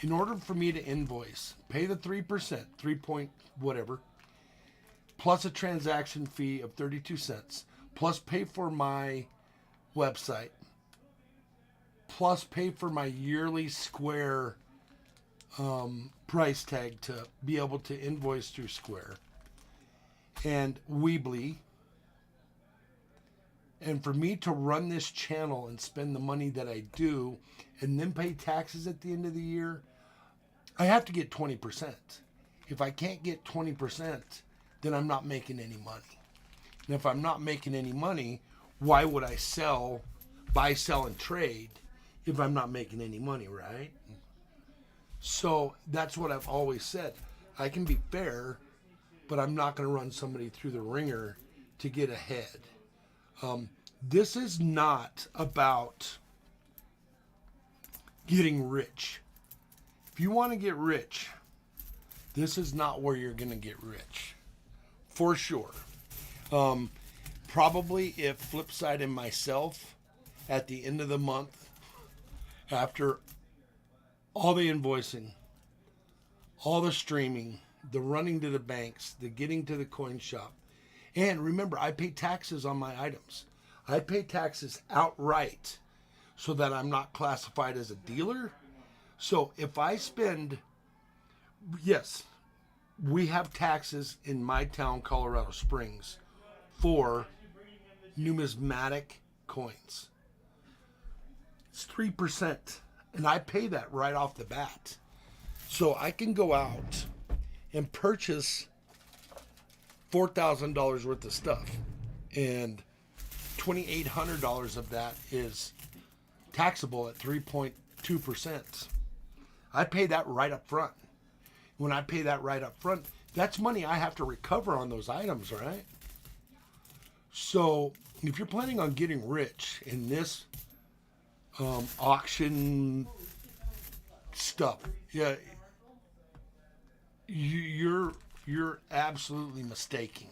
in order for me to invoice, pay the 3%, 3 point whatever, plus a transaction fee of 32 cents, plus pay for my website, plus pay for my yearly Square price tag to be able to invoice through Square and Weebly. And for me to run this channel and spend the money that I do and then pay taxes at the end of the year, I have to get 20%. If I can't get 20%, then I'm not making any money. And if I'm not making any money, why would I buy, sell, and trade if I'm not making any money, right? So that's what I've always said. I can be fair, but I'm not going to run somebody through the ringer to get ahead. This is not about getting rich. If you want to get rich, this is not where you're going to get rich. For sure. Probably if Flipside and myself, at the end of the month, after all the invoicing, all the streaming, the running to the banks, the getting to the coin shop, and remember, I pay taxes on my items. I pay taxes outright so that I'm not classified as a dealer. So if I spend, yes, we have taxes in my town, Colorado Springs, for numismatic coins. It's 3%, and I pay that right off the bat. So I can go out and purchase $4,000 worth of stuff and $2,800 of that is taxable at 3.2%. I pay that right up front. When I pay that right up front, that's money I have to recover on those items, right? So if you're planning on getting rich in this auction stuff, yeah, you're absolutely mistaken.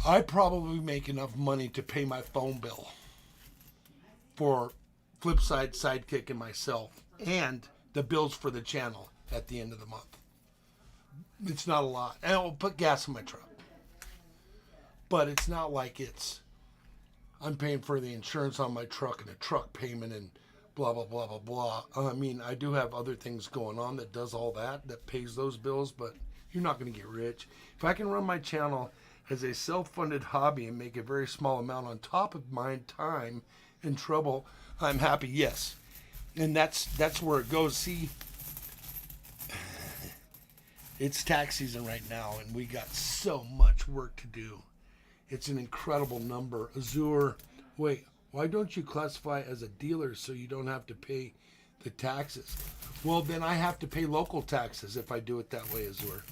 I probably make enough money to pay my phone bill for Flipside, Sidekick, and myself, and the bills for the channel at the end of the month. It's not a lot. And I'll put gas in my truck. But it's not like I'm paying for the insurance on my truck and a truck payment and blah, blah, blah, blah, blah. I mean, I do have other things going on that does all that pays those bills, but you're not going to get rich. If I can run my channel as a self-funded hobby and make a very small amount on top of my time and trouble, I'm happy, yes. And that's where it goes. See, it's tax season right now, and we got so much work to do. It's an incredible number. Azure, wait, why don't you classify as a dealer so you don't have to pay the taxes? Well, then I have to pay local taxes if I do it that way, Azure.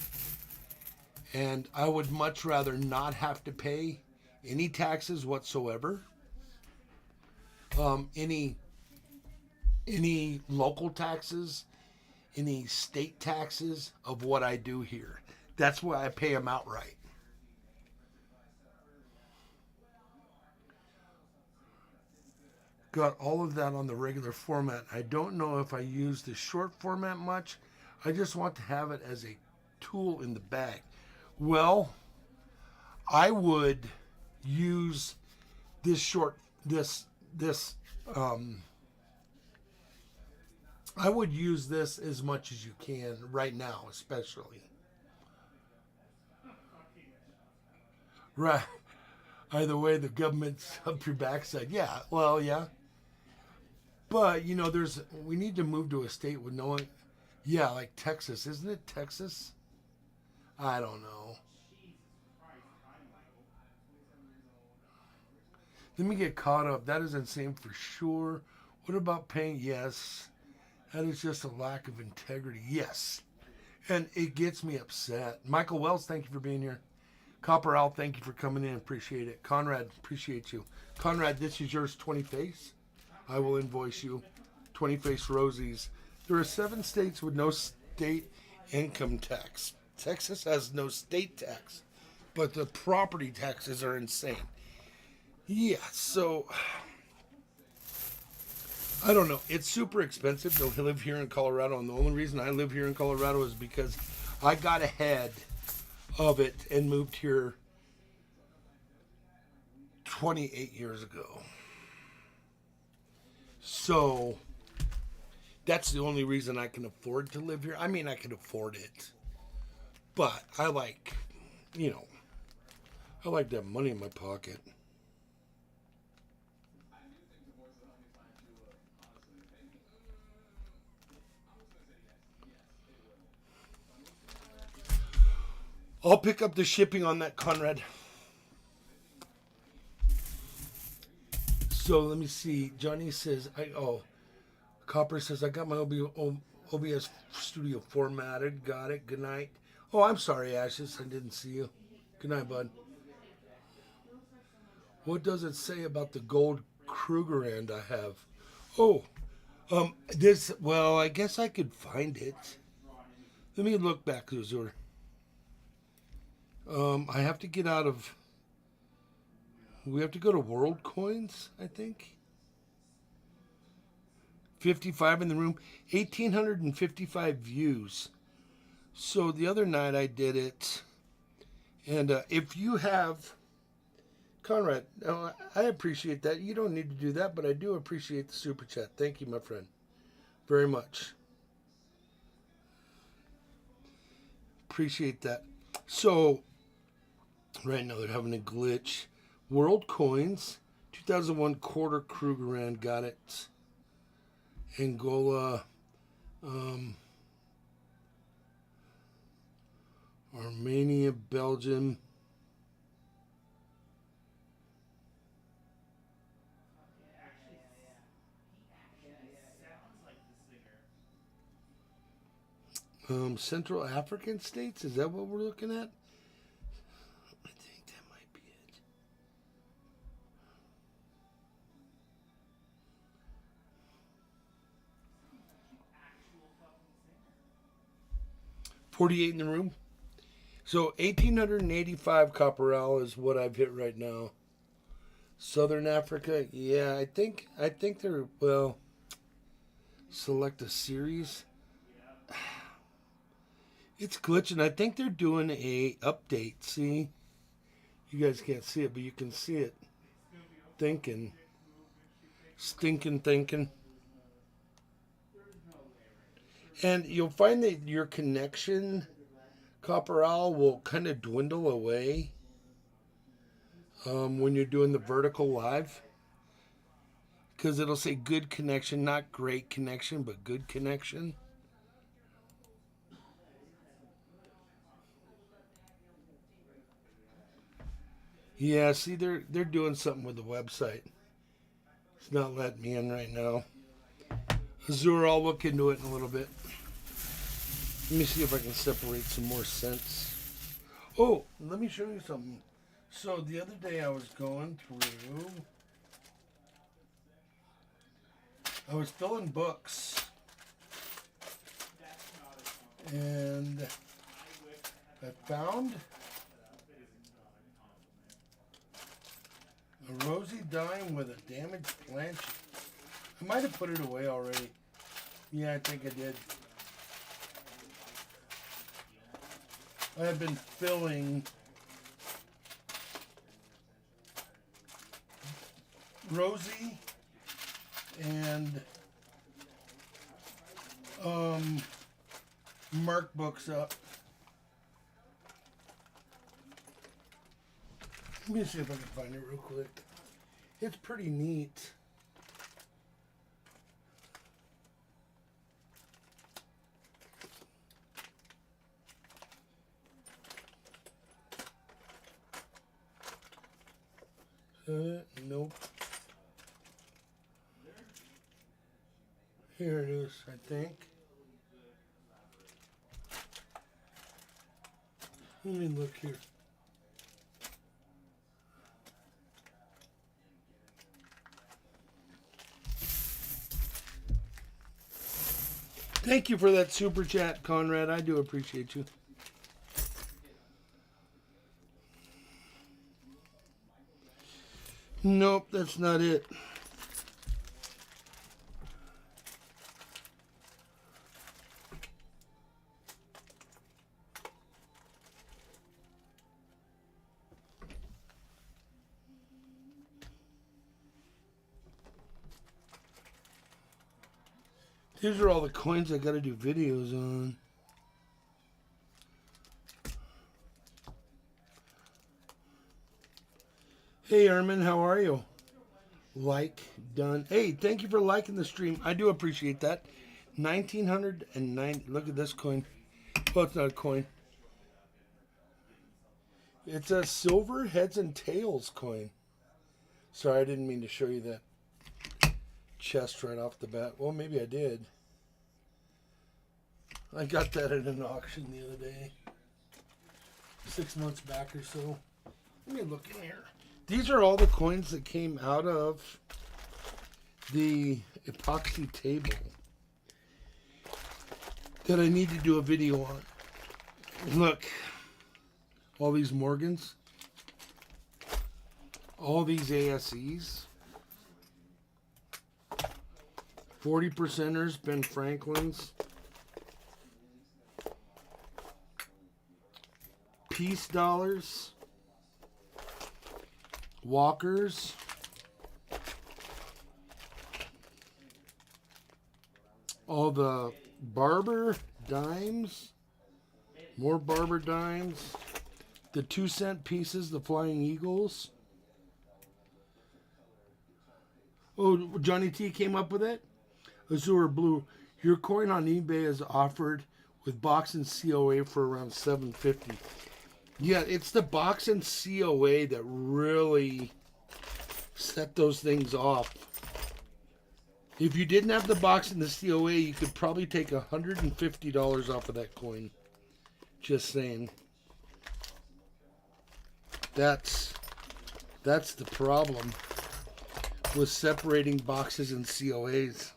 And I would much rather not have to pay any taxes whatsoever. Any local taxes, any state taxes of what I do here. That's why I pay them outright. Got all of that on the regular format. I don't know if I use the short format much. I just want to have it as a tool in the bag. Well, I would use this I would use this as much as you can right now, especially. Right. Either way, the government's up your backside. Yeah, well, yeah. But, we need to move to a state with no one. Yeah, like Texas. Isn't it Texas? I don't know. Let me get caught up. That is insane for sure. What about paying? Yes. That is just a lack of integrity. Yes. And it gets me upset. Michael Wells, thank you for being here. Copper Al, thank you for coming in. Appreciate it. Conrad, appreciate you. Conrad, this is yours, 20 face. I will invoice you. 20 face Rosies. There are 7 states with no state income tax. Texas has no state tax, but the property taxes are insane. Yeah, so I don't know. It's super expensive to live here in Colorado, and the only reason I live here in Colorado is because I got ahead of it and moved here 28 years ago. So that's the only reason I can afford to live here. I mean, I can afford it, but I like to have money in my pocket. I'll pick up the shipping on that, Conrad. So let me see. Johnny says, Copper says, I got my OBS studio formatted. Got it. Good night. Oh, I'm sorry, Ashes. I didn't see you. Good night, bud. What does it say about the gold Krugerrand I have? Oh, I guess I could find it. Let me look back, Azure. I have to get out of... We have to go to World Coins, I think. 55 in the room. 1,855 views. So the other night I did it. And if you have... Conrad, I appreciate that. You don't need to do that, but I do appreciate the super chat. Thank you, my friend. Very much. Appreciate that. So... Right now they're having a glitch. World Coins, 2001 quarter Krugerrand, got it. Angola, Armenia, Belgium. Central African states, is that what we're looking at? I think that might be it. $48 in the room. So 1,885 copperal is what I've hit right now. Southern Africa, yeah, I think they're, well, select a series. It's glitching. I think they're doing a update. See, you guys can't see it, but you can see it. Thinking, stinking thinking. And you'll find that your connection, copperal, will kind of dwindle away when you're doing the vertical live, because it'll say good connection, not great connection, but good connection. Yeah, see, they're doing something with the website. It's not letting me in right now. Azure, I'll look into it in a little bit. Let me see if I can separate some more cents. Oh, let me show you something. So the other day I was going through, I was filling books, and I found a rosy dime with a damaged planche. I might have put it away already. Yeah, I think I did. I have been filling rosy and mark books up. Let me see if I can find it real quick. It's pretty neat. Nope. Here it is, I think. Let me look here. Thank you for that super chat, Conrad. I do appreciate you. Nope, that's not it. These are all the coins I gotta do videos on. Hey, Ermin, how are you? Like, done. Hey, thank you for liking the stream. I do appreciate that. 1,909. Look at this coin. Well, it's not a coin. It's a silver heads and tails coin. Sorry, I didn't mean to show you that chest right off the bat. Well, maybe I did. I got that at an auction the other day. 6 months back or so. Let me look in here. These are all the coins that came out of the epoxy table that I need to do a video on. Look, all these Morgans, all these ASEs, 40%ers, Ben Franklin's, peace dollars, Walkers, all the Barber dimes, more Barber dimes, the 2-cent pieces, the Flying Eagles. Oh, Johnny T came up with it? Azure Blue. Your coin on eBay is offered with box and COA for around $7.50. Yeah, it's the box and COA that really set those things off. If you didn't have the box in the COA, you could probably take $150 off of that coin. Just saying. That's the problem with separating boxes and COAs.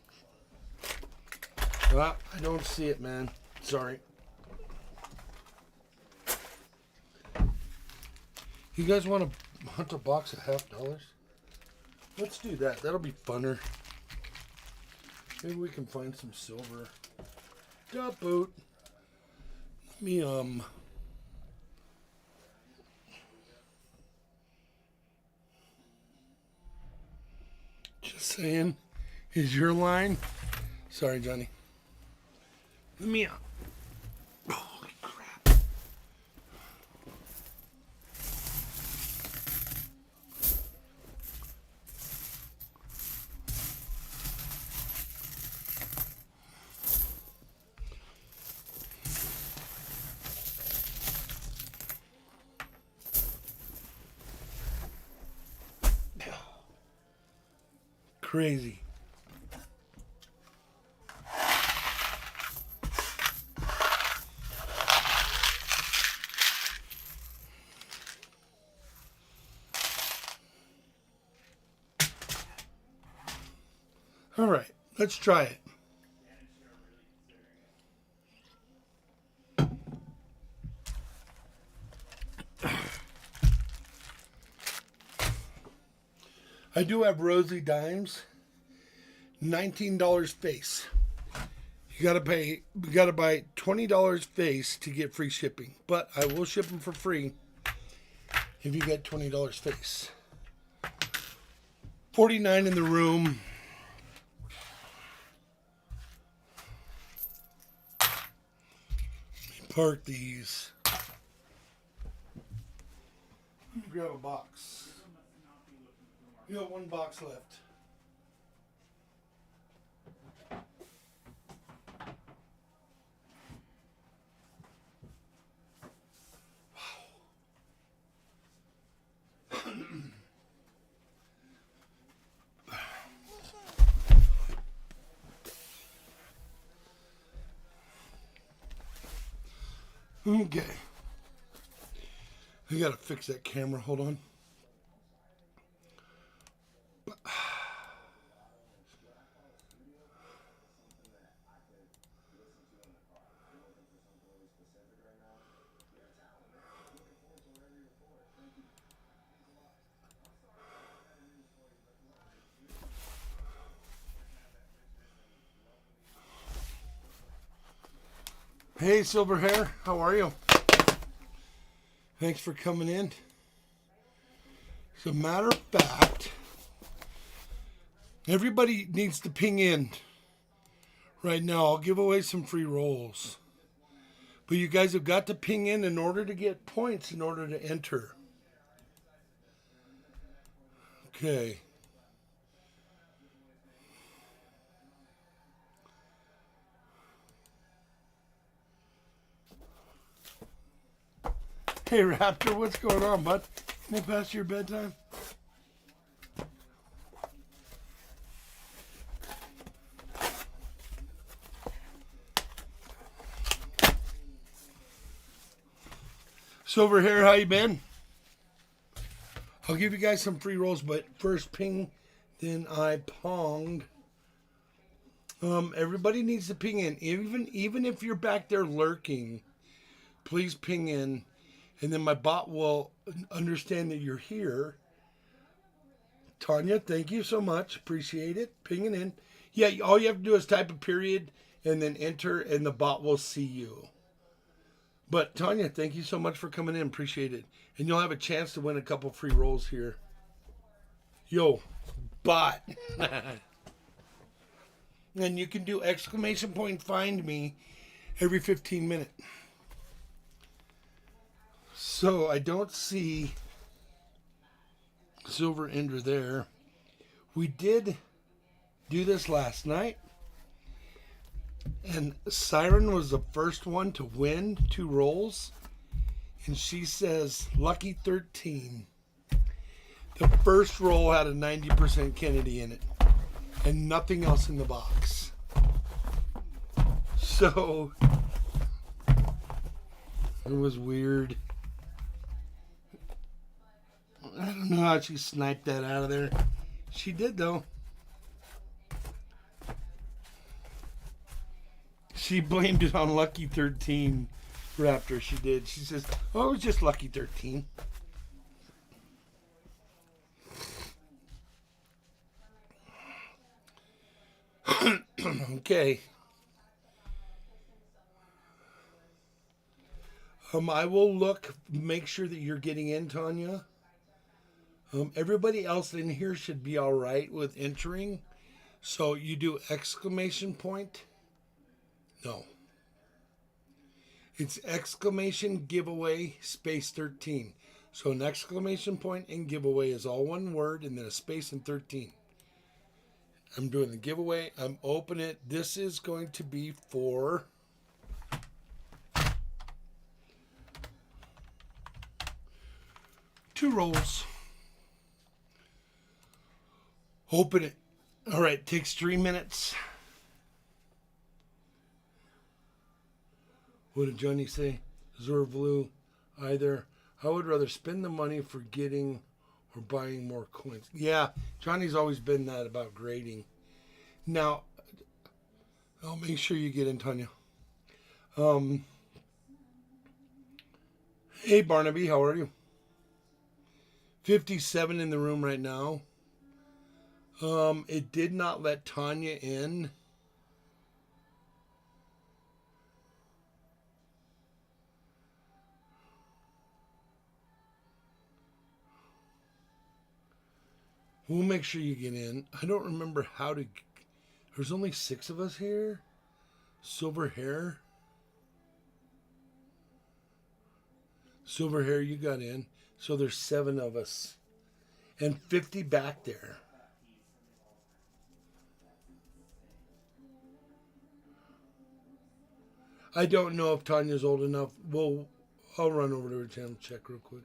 Well, I don't see it, man. Sorry. You guys want to hunt a box at $50? Let's do that. That'll be funner. Maybe we can find some silver. Dot boot. Let me, just saying. Is your line? Sorry, Johnny. Let me, holy crap. Crazy. All right, let's try it. I do have rosy dimes. $19 face. You gotta buy $20 face to get free shipping. But I will ship them for free if you get $20 face. 49 in the room. Park these. Grab a box. You have one box left. Okay. I gotta fix that camera. Hold on. Hey, Silver Hair, how are you? Thanks for coming in. As a matter of fact, everybody needs to ping in right now. I'll give away some free rolls. But you guys have got to ping in order to get points, in order to enter. Okay. Hey, Raptor, what's going on, bud? Any past your bedtime? Silver Hair, how you been? I'll give you guys some free rolls, but first ping, then I ponged. Everybody needs to ping in. Even if you're back there lurking, please ping in. And then my bot will understand that you're here. Tanya, thank you so much. Appreciate it. Pinging in. Yeah, all you have to do is type a period and then enter, and the bot will see you. But Tanya, thank you so much for coming in. Appreciate it. And you'll have a chance to win a couple free rolls here. Yo, bot. And you can do exclamation point find me every 15 minutes. So I don't see Silver Ender there. We did do this last night. And Siren was the first one to win 2 rolls. And she says, lucky 13. The first roll had a 90% Kennedy in it. and nothing else in the box. So it was weird. I don't know how she sniped that out of there. She did, though. She blamed it on Lucky 13 Raptor. She did. She says, oh, it was just Lucky 13. Okay. I will look, make sure that you're getting in, Tanya. Everybody else in here should be all right with entering. So you do exclamation point. No. It's exclamation giveaway space 13. So an exclamation point and giveaway is all one word and then a space and 13. I'm doing the giveaway. I'm opening it. This is going to be for two rolls. Open it. All right, takes 3 minutes. What did Johnny say? Zor Blue, either. I would rather spend the money for getting or buying more coins. Yeah, Johnny's always been that about grading. Now, I'll make sure you get in, Tanya. Hey, Barnaby, how are you? 57 in the room right now. It did not let Tanya in. We'll make sure you get in. I don't remember how to... There's only 6 of us here. Silver hair. Silver hair, you got in. So there's 7 of us. And 50 back there. I don't know if Tanya's old enough. I'll run over to her channel, check real quick.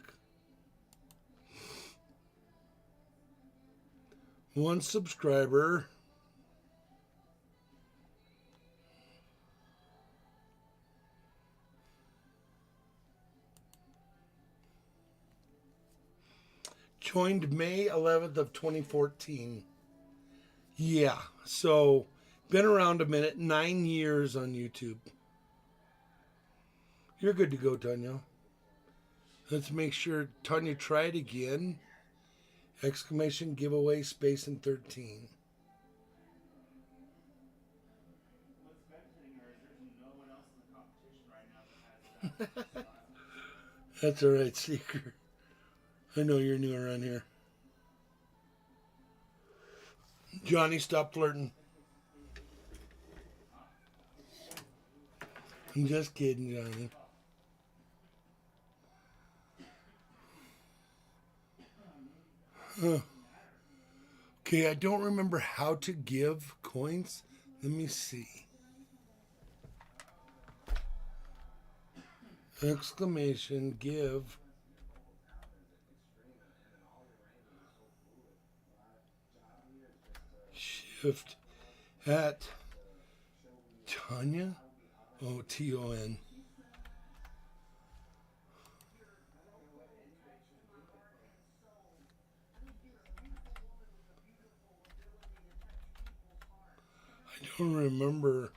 1 subscriber. Joined May 11th of 2014. Yeah, so been around a minute. 9 years on YouTube. You're good to go, Tanya. Let's make sure. Tanya, try it again. Exclamation giveaway space and 13. That's all right, Seeker. I know you're new around here. Johnny, stop flirting. I'm just kidding, Johnny. Okay, I don't remember how to give coins. Let me see. Exclamation give. Shift at Tanya. Oh, Ton. I don't remember.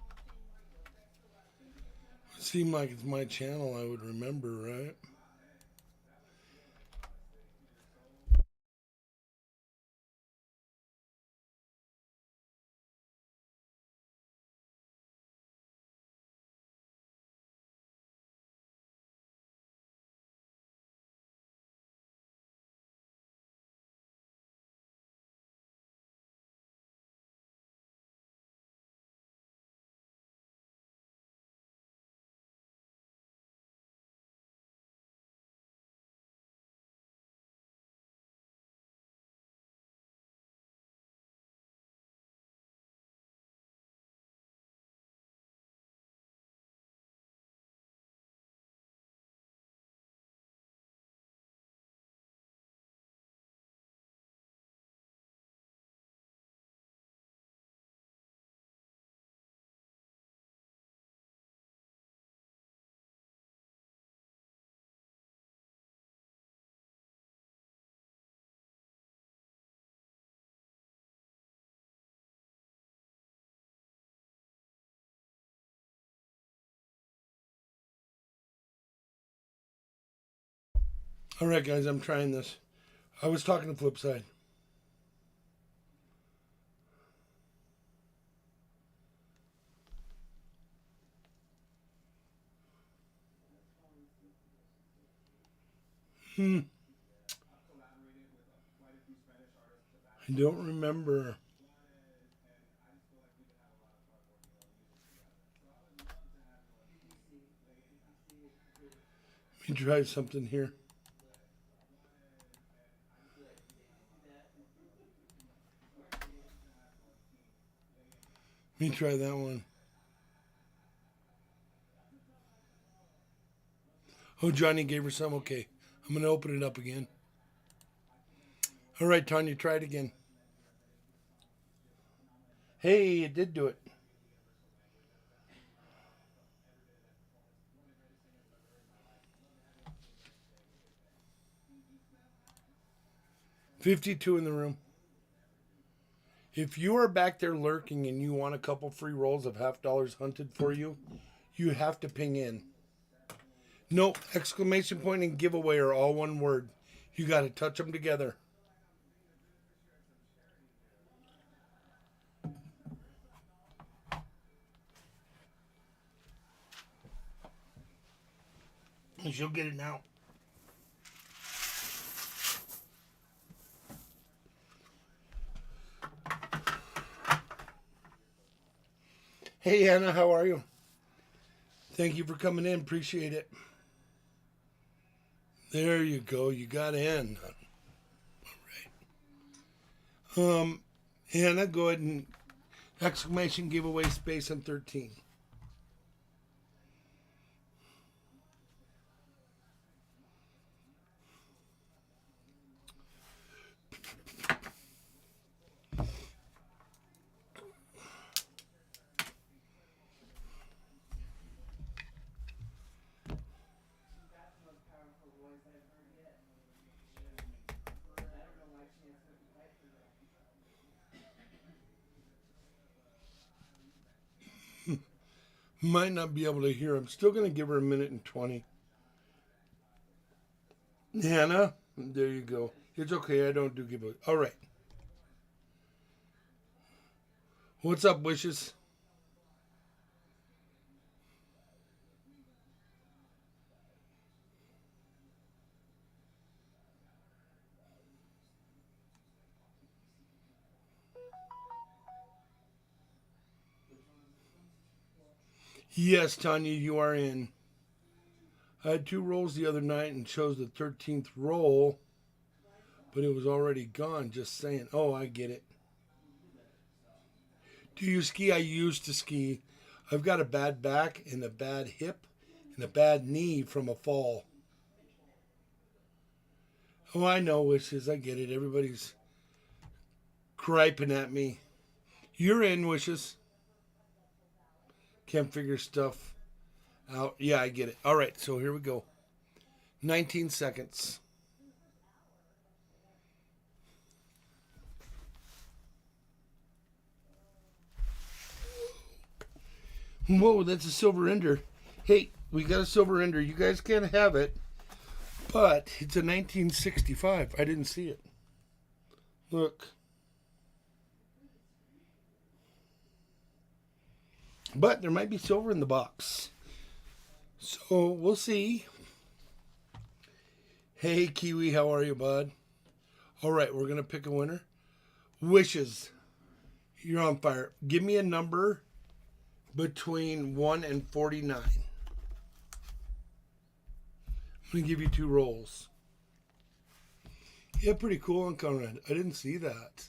It seemed like it's my channel. I would remember, right? All right, guys, I'm trying this. I was talking to flip side. I don't remember. Let me try something here. Let me try that one. Oh, Johnny gave her some. Okay. I'm going to open it up again. All right, Tanya, try it again. Hey, it did do it. $52 in the room. If you are back there lurking and you want a couple free rolls of $50 hunted for you, you have to ping in. No, exclamation point and giveaway are all one word. You got to touch them together. You'll get it now. Hey, Anna, how are you? Thank you for coming in. Appreciate it. There you go. You got in. All right. Anna, go ahead and exclamation giveaway space on 13. Might not be able to hear. I'm still going to give her a minute and 20. Hannah, there you go. It's okay. I don't do giveaways. All right. What's up, Wishes? Yes, Tanya, you are in. I had 2 rolls the other night and chose the 13th roll, but it was already gone. Just saying. Oh, I get it. Do you ski? I used to ski. I've got a bad back and a bad hip and a bad knee from a fall. Oh, I know, Wishes. I get it. Everybody's griping at me. You're in, Wishes. Can't figure stuff out. Yeah, I get it. All right, so here we go. 19 seconds. Whoa, that's a silver ender. Hey, we got a silver ender. You guys can't have it, but it's a 1965. I didn't see it. Look. But there might be silver in the box. So we'll see. Hey, Kiwi, how are you, bud? All right, we're going to pick a winner. Wishes, you're on fire. Give me a number between 1 and 49. I'm going to give you 2 rolls. Yeah, pretty cool on Conrad. I didn't see that.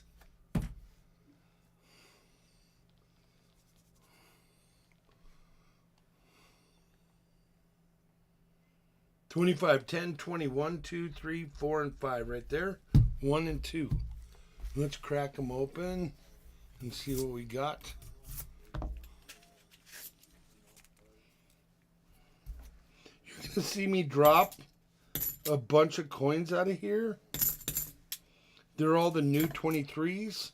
$25, $10, $20, $1, $2, $3, $4, and $5 right there. 1 and 2. Let's crack them open and see what we got. You're going to see me drop a bunch of coins out of here. They're all the new 23s.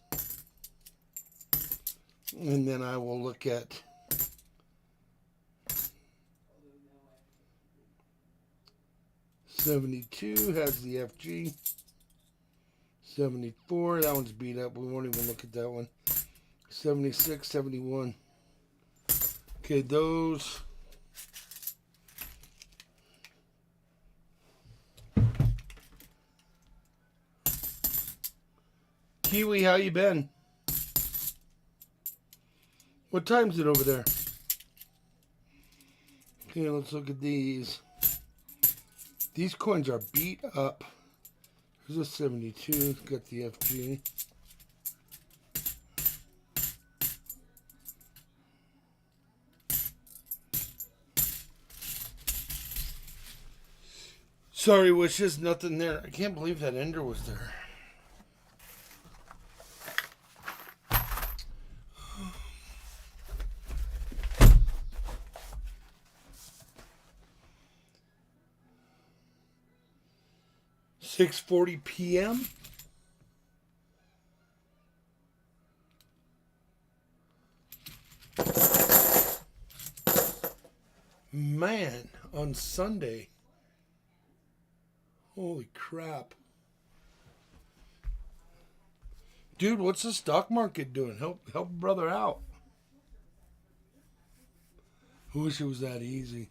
And then I will look at 72 has the FG. 74, that one's beat up. We won't even look at that one. 76, 71. Okay, those. Kiwi, how you been? What time is it over there? Okay, let's look at these. These coins are beat up. Here's a 72. Got the FG. Sorry, wishes, nothing there. I can't believe that ender was there. $6:40 p.m. Man, on Sunday. Holy crap. Dude, what's the stock market doing? Help brother out. I wish it was that easy.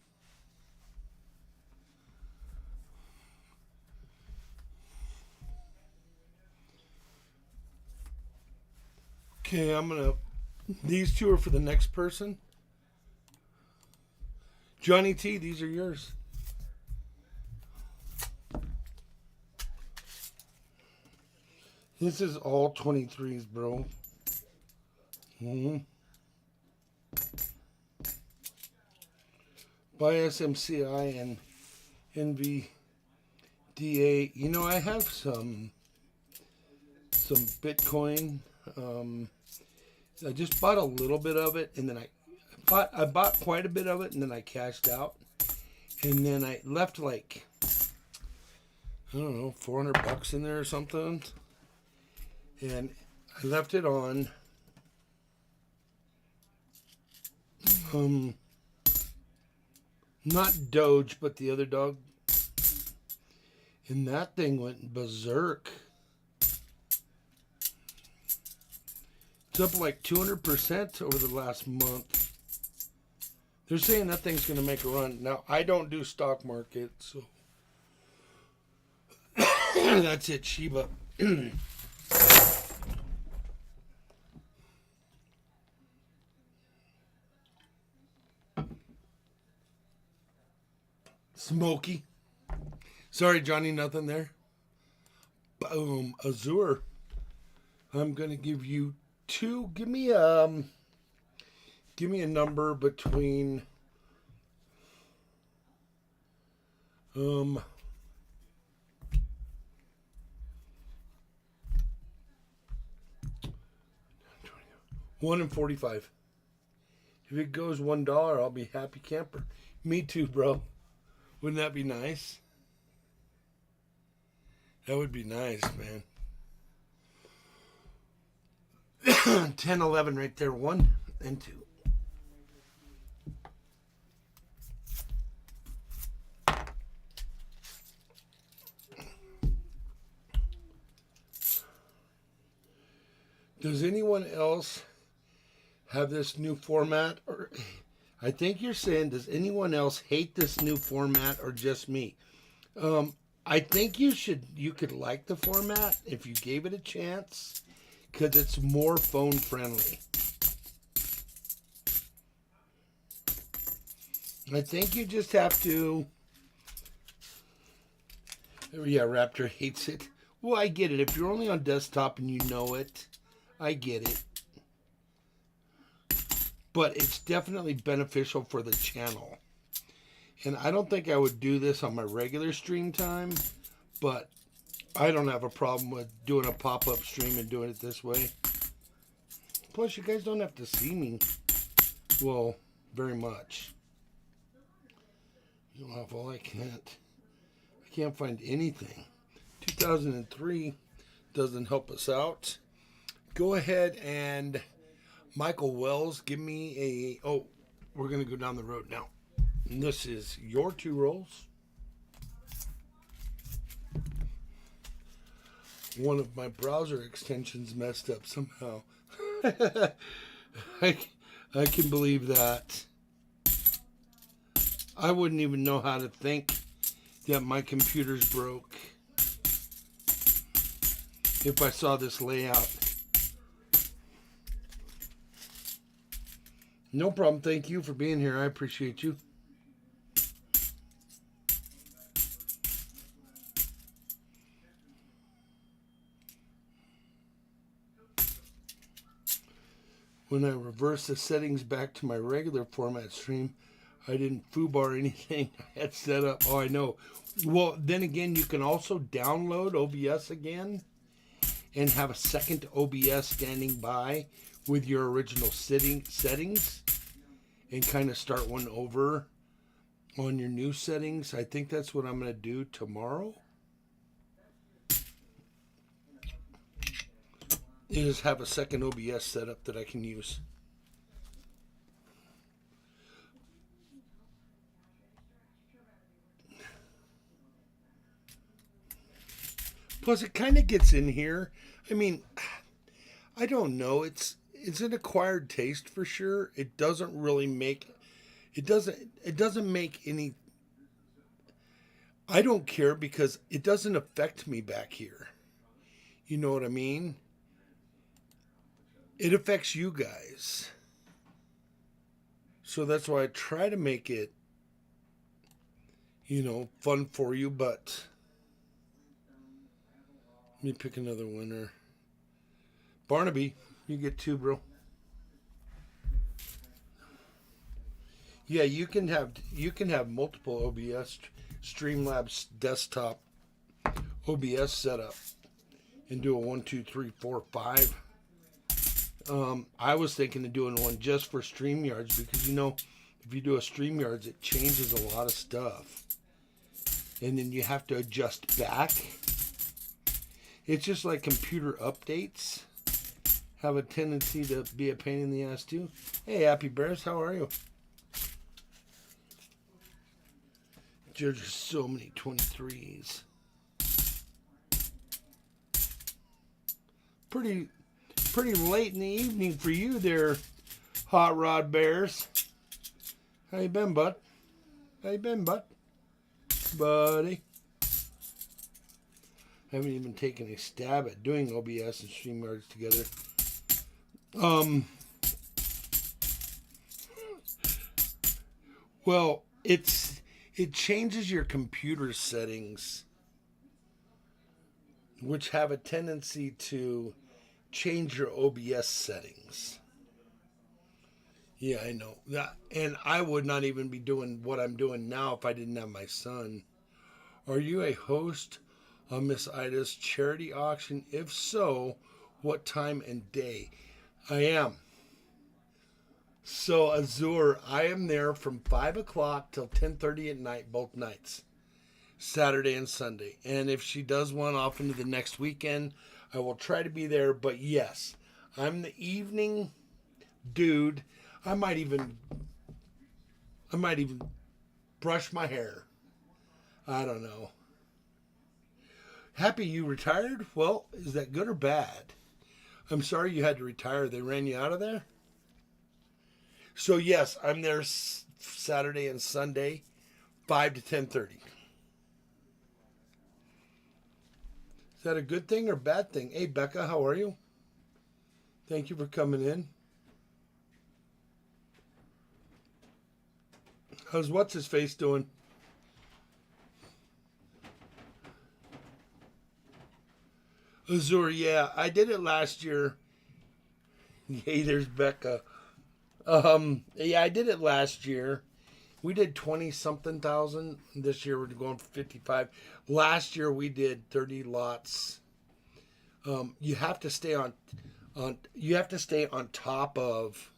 Okay, these two are for the next person. Johnny T, these are yours. This is all 23s, bro. By SMCI and NVDA. You know, I have some Bitcoin. I just bought a little bit of it, and then I bought quite a bit of it, and then I cashed out, and then I left like, I don't know, $400 in there or something, and I left it on not Doge, but the other dog, and that thing went berserk. It's up like 200% over the last month. They're saying that thing's going to make a run. Now, I don't do stock market, so that's it, Shiba. Smoky. Sorry, Johnny, nothing there. Boom. Azure. I'm going to give you two. Give me a number between 1 and 45. If it goes $1, I'll be happy camper. Me too, bro. Wouldn't that be nice? That would be nice, man. 10, 11 right there. 1 and 2. Does anyone else have this new format? Or I think you're saying, does anyone else hate this new format or just me? I think you could like the format if you gave it a chance, because it's more phone friendly. I think you just have to. Yeah, Raptor hates it. Well, I get it. If you're only on desktop and you know it, I get it. But it's definitely beneficial for the channel. And I don't think I would do this on my regular stream time, but I don't have a problem with doing a pop-up stream and doing it this way. Plus, you guys don't have to see me, well, very much. You know, well, I can't find anything. 2003 doesn't help us out. Go ahead and Michael Wells, give me a... Oh, we're going to go down the road now. And this is your 2 rolls. one of my browser extensions messed up somehow. I can believe that. I wouldn't even know how to think that my computer's broke if I saw this layout. No problem. Thank you for being here. I appreciate you. When I reversed the settings back to my regular format stream, I didn't foobar anything I had set up. Oh, I know. Well, then again, you can also download OBS again and have a second OBS standing by with your original settings and kind of start one over on your new settings. I think that's what I'm going to do tomorrow. Is have a second OBS setup that I can use. Plus, it kind of gets in here. I mean, I don't know. It's an acquired taste for sure. It doesn't really make. It doesn't make any. I don't care because it doesn't affect me back here. You know what I mean? It affects you guys. So that's why I try to make it, fun for you, but let me pick another winner. Barnaby, you get 2, bro. Yeah, you can have multiple OBS Streamlabs desktop OBS setup and do a 1, 2, 3, 4, 5. I was thinking of doing one just for StreamYards because, if you do a StreamYards, it changes a lot of stuff. And then you have to adjust back. It's just like computer updates have a tendency to be a pain in the ass too. Hey, Happy Bears, how are you? There's just so many 23s. Pretty late in the evening for you there, Hot Rod Bears. How you been, bud? How you been, bud? Buddy. Haven't even taken a stab at doing OBS and StreamYards together. Well, it changes your computer settings, which have a tendency to change your OBS settings. Yeah, I know. And I would not even be doing what I'm doing now if I didn't have my son. Are you a host on Miss Ida's charity auction? If so, what time and day? I am. So, Azur, I am there from 5 o'clock till 10:30 at night, both nights. Saturday and Sunday. And if she does one off into the next weekend, I will try to be there. But yes, I'm the evening dude. I might even brush my hair. I don't know. Happy you retired? Well, is that good or bad? I'm sorry you had to retire. They ran you out of there? So yes, I'm there Saturday and Sunday, 5 to 10:30. Is that a good thing or bad thing? Hey, Becca, how are you? Thank you for coming in. How's what's-his-face doing? Azure, yeah, I did it last year. Hey, there's Becca. Yeah, I did it last year. We did 20-something thousand. This year we're going for 55. Last year we did 30 lots. You have to stay on top of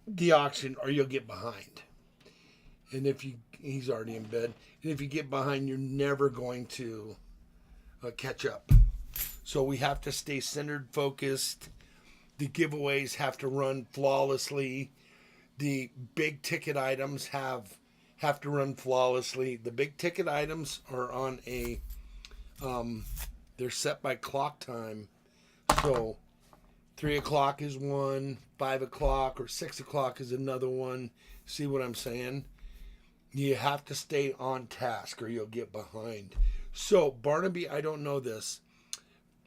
the auction or you'll get behind. And he's already in bed. And if you get behind, you're never going to catch up. So we have to stay centered, focused. The giveaways have to run flawlessly. The big ticket items have have to run flawlessly. The big ticket items are on a, they're set by clock time. So 3 o'clock is one, 5 o'clock or 6 o'clock is another one. See what I'm saying? You have to stay on task or you'll get behind. So Barnaby, I don't know this.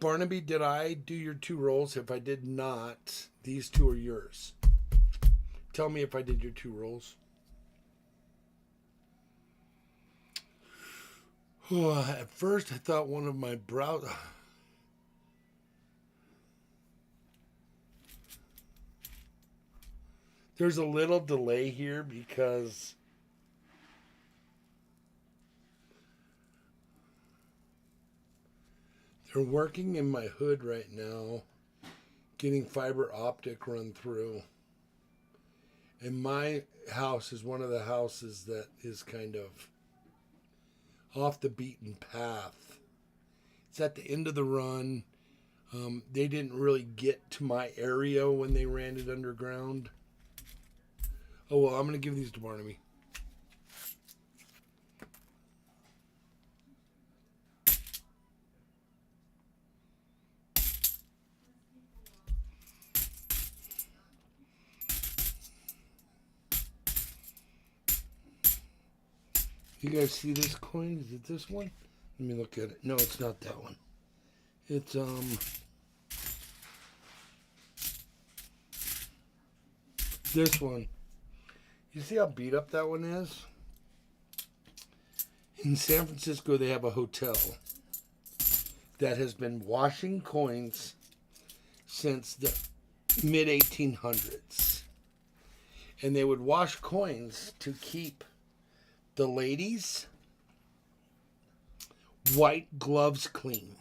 Barnaby, did I do your 2 rolls? If I did not, these 2 are yours. Tell me if I did your 2 rolls. Oh, at first, I thought one of my brows... There's a little delay here because they're working in my hood right now, getting fiber optic run through. And my house is one of the houses that is kind of off the beaten path. It's at the end of the run. They didn't really get to my area when they ran it underground. Oh, well, I'm going to give these to Barnaby. You guys see this coin? Is it this one? Let me look at it. No, it's not that one. It's, this one. You see how beat up that one is? In San Francisco, they have a hotel that has been washing coins since the mid-1800s. And they would wash coins to keep the ladies' white gloves clean.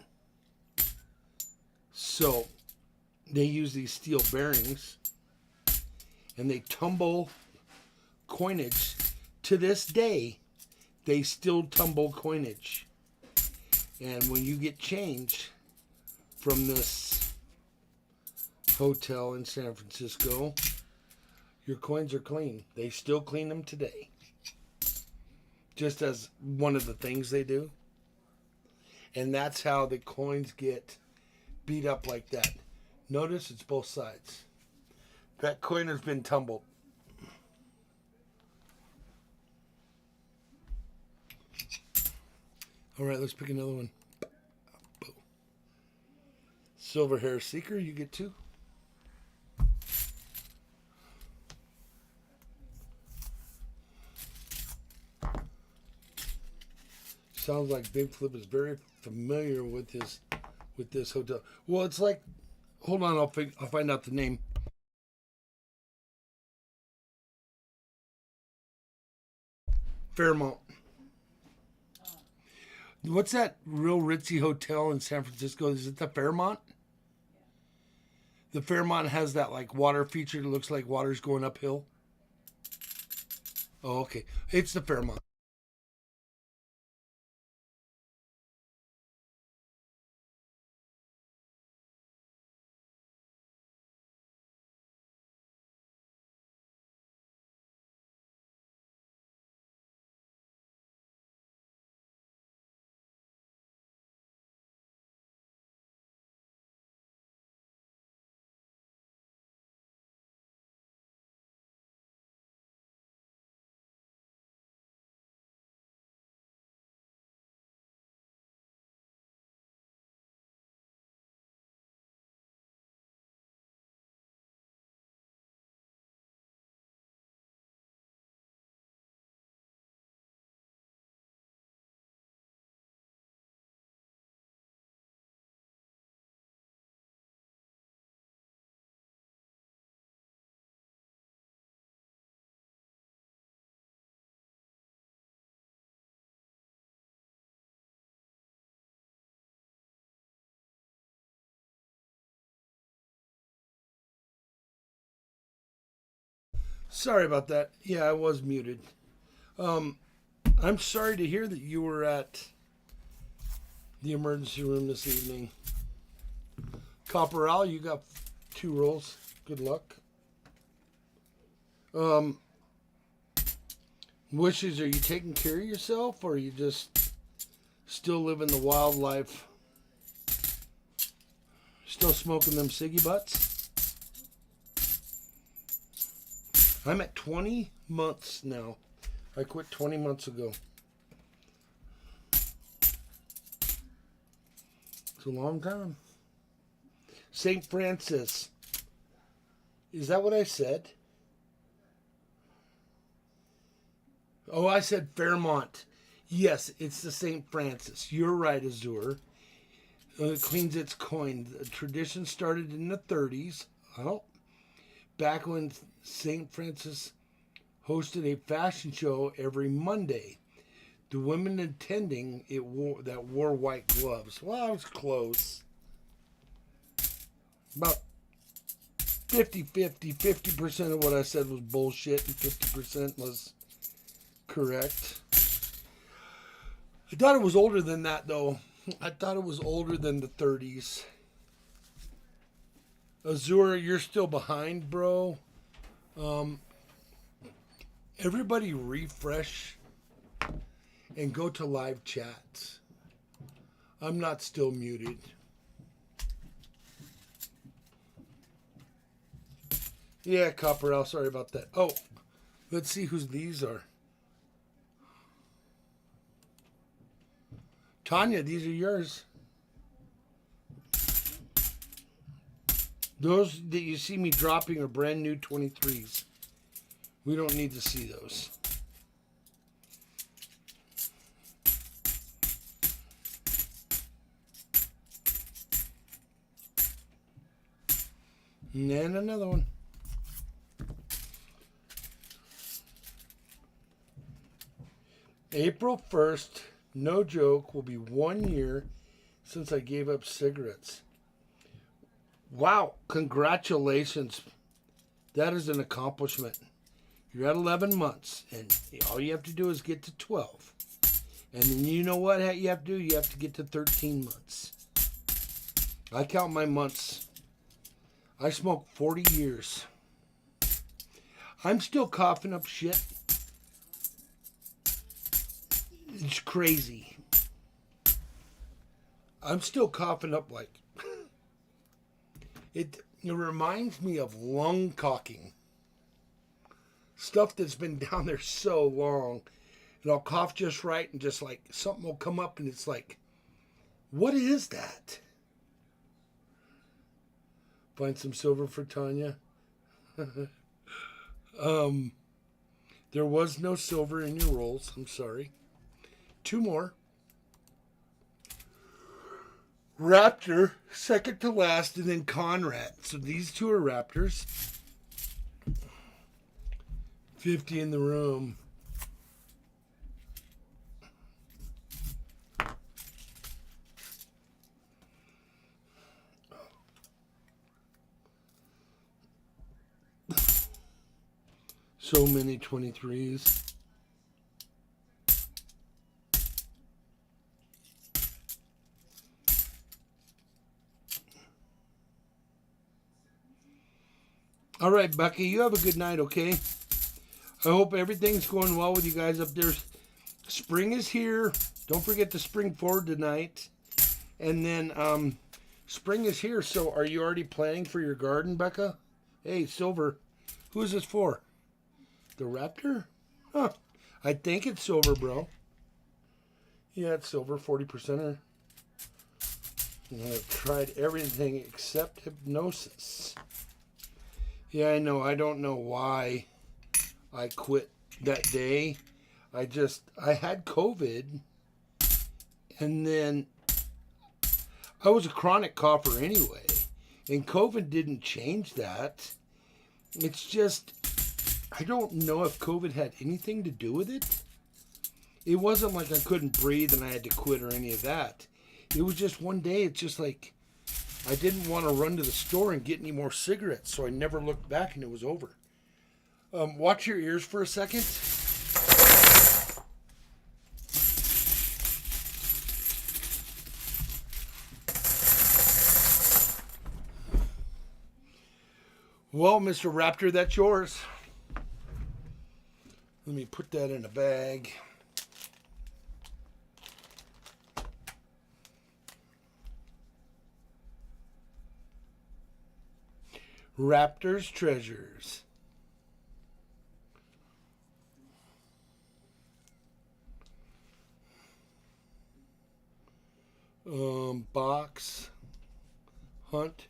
So they use these steel bearings and they tumble coinage. To this day, they still tumble coinage. And when you get change from this hotel in San Francisco, your coins are clean. They still clean them today. Just as one of the things they do. And that's how the coins get beat up like that. Notice it's both sides. That coin has been tumbled. All right, let's pick another one. Silver Hair Seeker, you get 2. Sounds like BIGFLIP is very familiar with this hotel. Well, it's like, hold on, I'll find out the name. Fairmont. What's that real ritzy hotel in San Francisco? Is it the Fairmont? The Fairmont has that like water feature that looks like water's going uphill. Oh, okay. It's the Fairmont. Sorry about that. Yeah, I was muted. I'm sorry to hear that you were at the emergency room this evening. Copperal, you got 2 rolls. Good luck. Wishes, are you taking care of yourself, or are you just still living the wild life? Still smoking them ciggy butts? I'm at 20 months now. I quit 20 months ago. It's a long time. St. Francis. Is that what I said? Oh, I said Fairmont. Yes, it's the St. Francis. You're right, Azure. It cleans its coin. The tradition started in the 30s. Oh, back when St. Francis hosted a fashion show every Monday. The women attending it wore white gloves. Well, I was close. About 50-50. 50% of what I said was bullshit and 50% was correct. I thought it was older than that, though. I thought it was older than the 30s. Azura, you're still behind, bro. Everybody refresh and go to live chats. I'm not still muted. Yeah, Copperell, sorry about that. Oh, let's see whose these are. Tanya, these are yours. Those that you see me dropping are brand new 23s. We don't need to see those. And then another one. April 1st, no joke, will be 1 year since I gave up cigarettes. Wow, congratulations. That is an accomplishment. You're at 11 months, and all you have to do is get to 12. And then you know what you have to do? You have to get to 13 months. I count my months. I smoked 40 years. I'm still coughing up shit. It's crazy. I'm still coughing up like... It reminds me of lung caulking. Stuff that's been down there so long. And I'll cough just right and just like something will come up and it's like, what is that? Find some silver for Tanya. There was no silver in your rolls. I'm sorry. 2 more. Raptor, second to last, and then Conrad. So these 2 are Raptors. 50 in the room. So many 23s. All right, Bucky, you have a good night, okay? I hope everything's going well with you guys up there. Spring is here. Don't forget to spring forward tonight. And then spring is here, so are you already planning for your garden, Becca? Hey, Silver, who is this for? The Raptor? Huh. I think it's Silver, bro. Yeah, it's Silver, 40%er. I've tried everything except hypnosis. Yeah, I know. I don't know why I quit that day. I had COVID. And then I was a chronic cougher anyway. And COVID didn't change that. It's just, I don't know if COVID had anything to do with it. It wasn't like I couldn't breathe and I had to quit or any of that. It was just one day, it's just like, I didn't want to run to the store and get any more cigarettes, so I never looked back and it was over. Watch your ears for a second. Well, Mr. Raptor, that's yours. Let me put that in a bag. Raptors Treasures. Box Hunt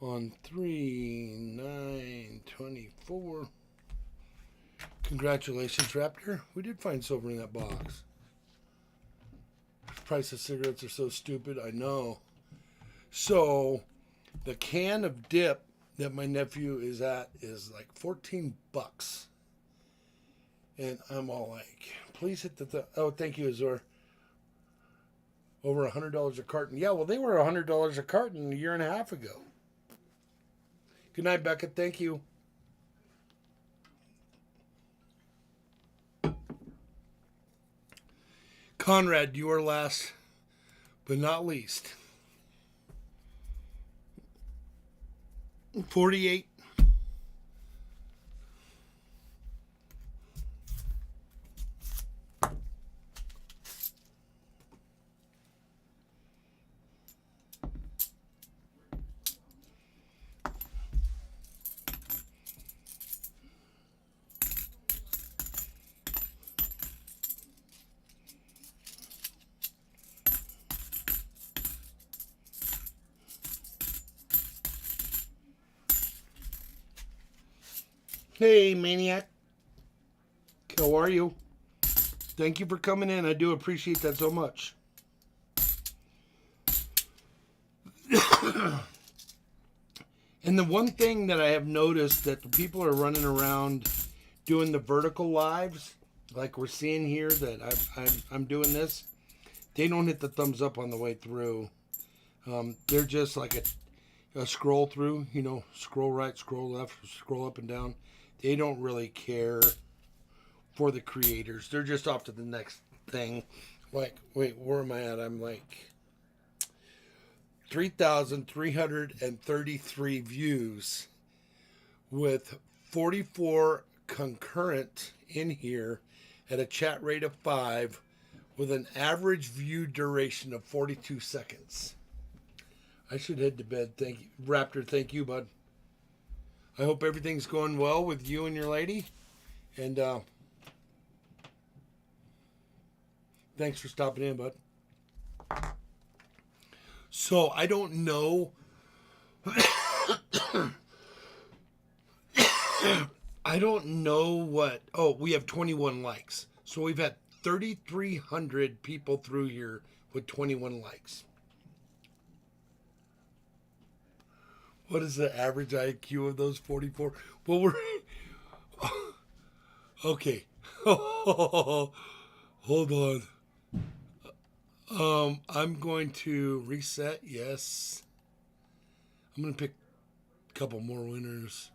on 3/9/24. Congratulations, Raptor. We did find silver in that box. The price of cigarettes are so stupid, I know. So, the can of dip that my nephew is at is like 14 bucks. And I'm all like, please hit the... oh, thank you, Azor. Over $100 a carton. Yeah, well, they were $100 a carton a year and a half ago. Good night, Becca. Thank you. Conrad, you are last, but not least. 48. Hey, Maniac. How are you? Thank you for coming in. I do appreciate that so much. And the one thing that I have noticed that the people are running around doing the vertical lives, like we're seeing here that I'm doing this, they don't hit the thumbs up on the way through. They're just like a scroll through, you know, scroll right, scroll left, scroll up and down. They don't really care for the creators. They're just off to the next thing. Like, wait, where am I at? I'm like 3,333 views with 44 concurrent in here at a chat rate of 5 with an average view duration of 42 seconds. I should head to bed. Thank you. Raptor, thank you, bud. I hope everything's going well with you and your lady. And thanks for stopping in, bud. So, I don't know. I don't know what... oh, we have 21 likes. So, we've had 3,300 people through here with 21 likes. What is the average IQ of those 44? Well, we're... okay. Hold on. I'm going to reset. Yes. I'm going to pick a couple more winners.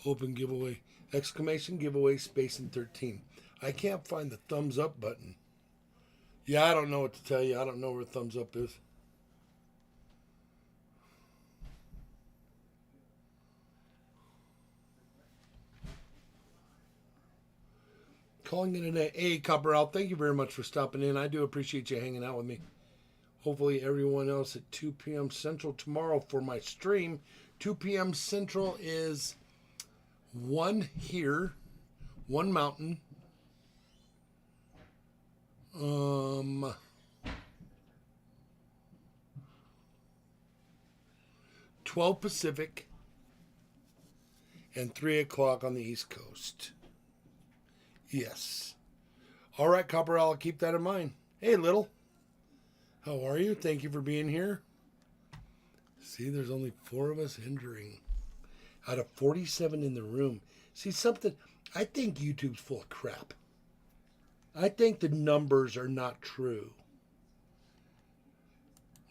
Open giveaway. Exclamation giveaway space and 13. I can't find the thumbs up button. Yeah, I don't know what to tell you. I don't know where thumbs up is. Calling it a day. Hey, Copperell, thank you very much for stopping in. I do appreciate you hanging out with me. Hopefully everyone else at 2 p.m. Central tomorrow for my stream. 2 p.m. Central is 1 here, 1 Mountain, 12 Pacific, and 3 o'clock on the East Coast. Yes. All right, Copperell, I'll keep that in mind. Hey, Little. How are you? Thank you for being here. See, there's only 4 of us entering out of 47 in the room. See, something, I think YouTube's full of crap. I think the numbers are not true.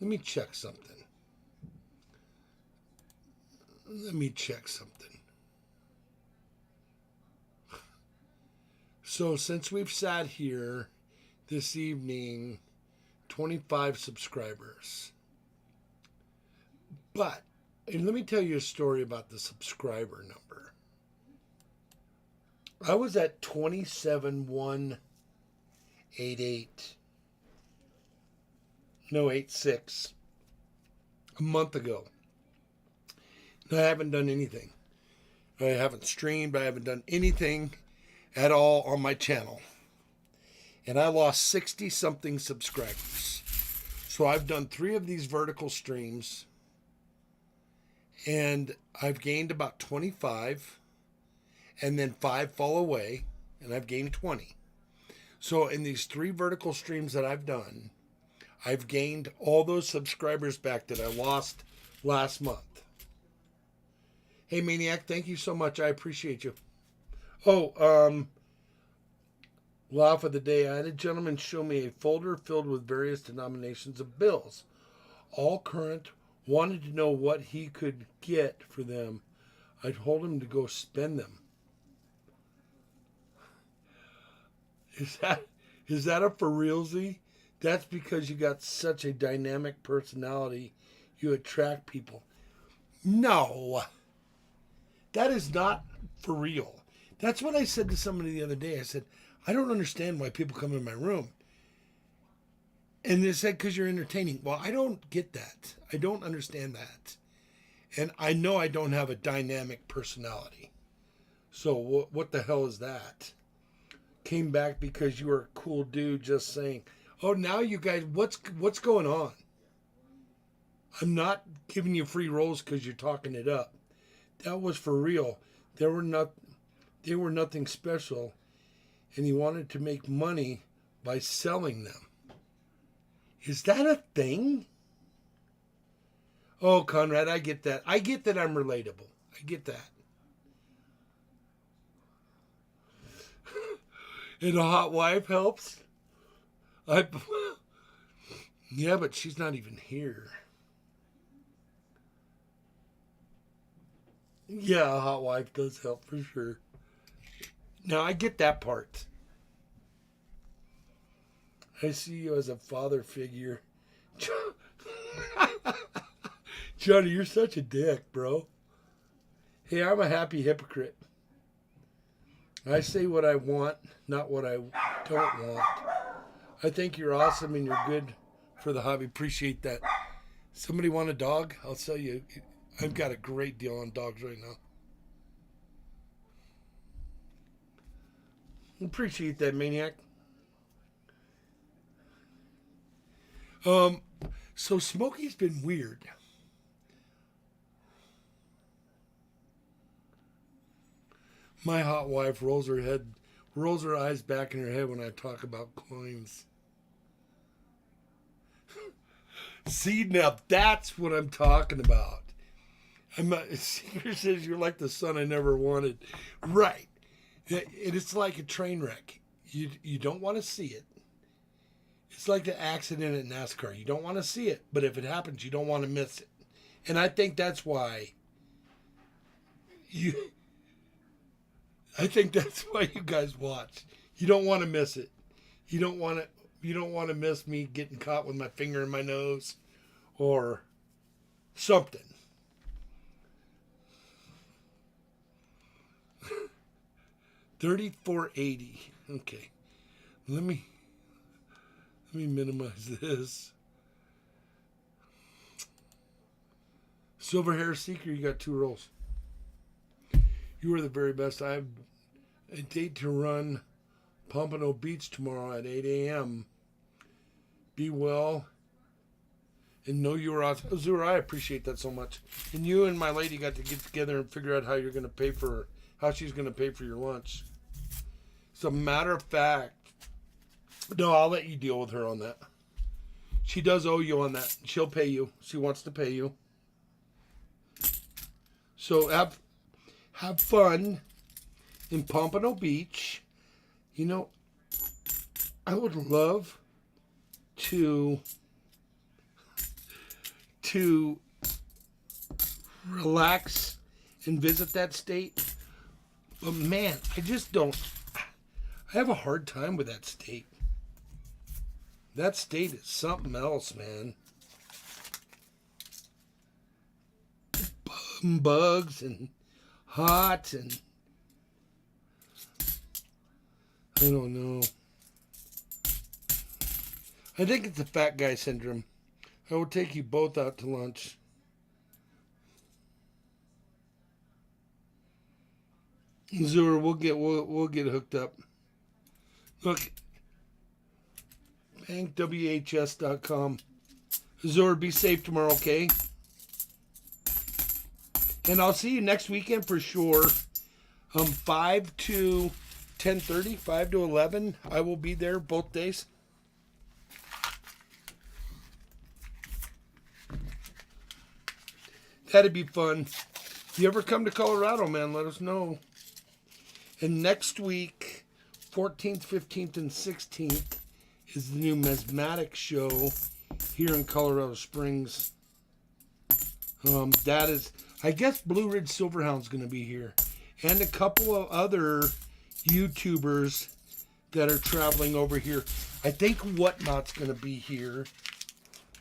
Let me check something. So since we've sat here this evening, 25 subscribers. But, and let me tell you a story about the subscriber number. I was at 27,188. No, 86. A month ago. And I haven't done anything. I haven't streamed. I haven't done anything at all on my channel. And I lost 60 something subscribers. So I've done 3 of these vertical streams. And I've gained about 25. And then 5 fall away. And I've gained 20. So in these 3 vertical streams that I've done, I've gained all those subscribers back that I lost last month. Hey, Maniac, thank you so much. I appreciate you. Oh, laugh of the day. I had a gentleman show me a folder filled with various denominations of bills, all current, wanted to know what he could get for them. I told him to go spend them. Is that a for realsy? That's because you got such a dynamic personality. You attract people. No. That is not for real. That's what I said to somebody the other day. I said, I don't understand why people come in my room. And they said, because you're entertaining. Well, I don't get that. I don't understand that. And I know I don't have a dynamic personality. So what the hell is that? Came back because you were a cool dude just saying, oh, now you guys, what's going on? I'm not giving you free rolls because you're talking it up. That was for real. They were nothing special, and he wanted to make money by selling them. Is that a thing? Oh, Conrad, I get that. I get that I'm relatable. I get that. And a hot wife helps? Yeah, but she's not even here. Yeah, a hot wife does help for sure. Now, I get that part. I see you as a father figure. Johnny, you're such a dick, bro. Hey, I'm a happy hypocrite. I say what I want, not what I don't want. I think you're awesome and you're good for the hobby. Appreciate that. Somebody want a dog? I'll sell you. I've got a great deal on dogs right now. Appreciate that, Maniac. So Smokey's been weird. My hot wife rolls her eyes back in her head when I talk about coins. See, now that's what I'm talking about. Secret says you're like the son I never wanted. Right. It's like a train wreck. You don't want to see it. It's like the accident at NASCAR. You don't want to see it, but if it happens, you don't want to miss it. And I think that's why you guys watch. You don't want to miss it. You don't want to miss me getting caught with my finger in my nose or something. $34.80. Okay. Let me minimize this. Silver Hair Seeker, you got 2 rolls. You are the very best. I have a date to run Pompano Beach tomorrow at 8 a.m. Be well. And know you are awesome. Azura, I appreciate that so much. And you and my lady got to get together and figure out how you're going to pay for how she's going to pay for your lunch. As a matter of fact, no, I'll let you deal with her on that. She does owe you on that. She'll pay you. She wants to pay you. So have fun in Pompano Beach. You know, I would love to relax and visit that state. But man, I have a hard time with that state. That state is something else, man. Bugs and hot and I don't know. I think it's the fat guy syndrome. I will take you both out to lunch. Zur, we'll get hooked up. Look, bankwhs.com. Zur, be safe tomorrow, okay? And I'll see you next weekend for sure. 5 to 10:30, 5 to 11. I will be there both days. That'd be fun. If you ever come to Colorado, man, let us know. And next week, 14th, 15th, and 16th, is the numismatic show here in Colorado Springs. That is, I guess Blue Ridge Silverhound's going to be here. And a couple of other YouTubers that are traveling over here. I think Whatnot's going to be here.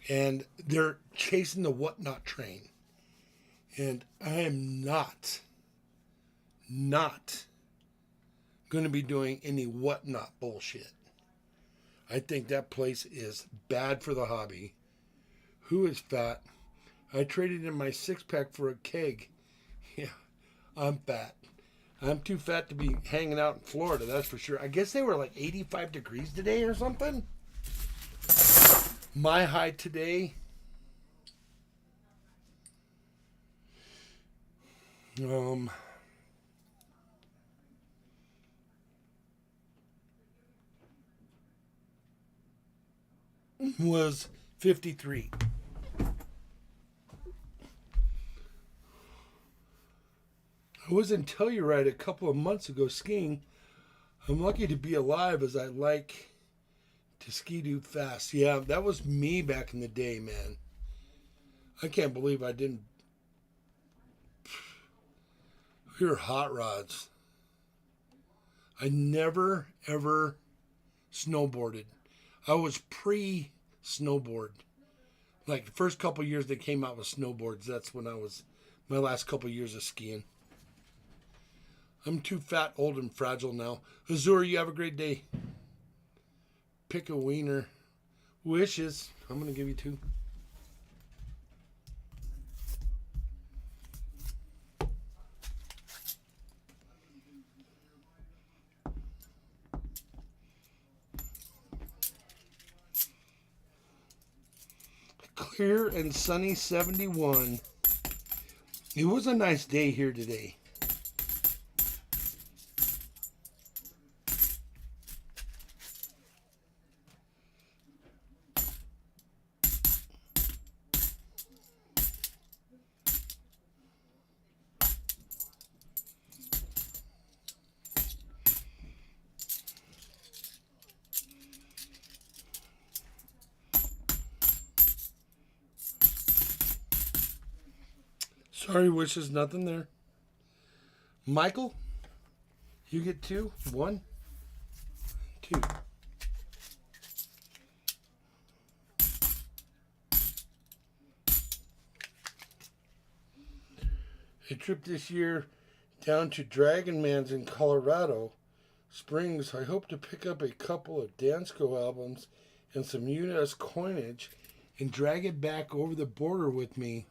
And they're chasing the Whatnot train. And I am not going to be doing any Whatnot bullshit. I think that place is bad for the hobby. Who is fat? I traded in my 6-pack for a keg. Yeah, I'm fat. I'm too fat to be hanging out in Florida, that's for sure. I guess they were like 85 degrees today or something. My high today was 53. I was in Telluride a couple of months ago skiing. I'm lucky to be alive as I like to ski-doo fast. Yeah, that was me back in the day, man. I can't believe I didn't. We were hot rods. I never, ever snowboarded. I was pre-snowboard. Like the first couple of years they came out with snowboards, that's when I was, my last couple of years of skiing. I'm too fat, old, and fragile now. Azur, you have a great day. Pick a wiener. Wishes. I'm going to give you 2. Clear and sunny 71. It was a nice day here today. Sorry, Wishes, nothing there. Michael, you get 2. 1, 2. A trip this year down to Dragon Man's in Colorado Springs. I hope to pick up a couple of Dansko albums and some US coinage and drag it back over the border with me.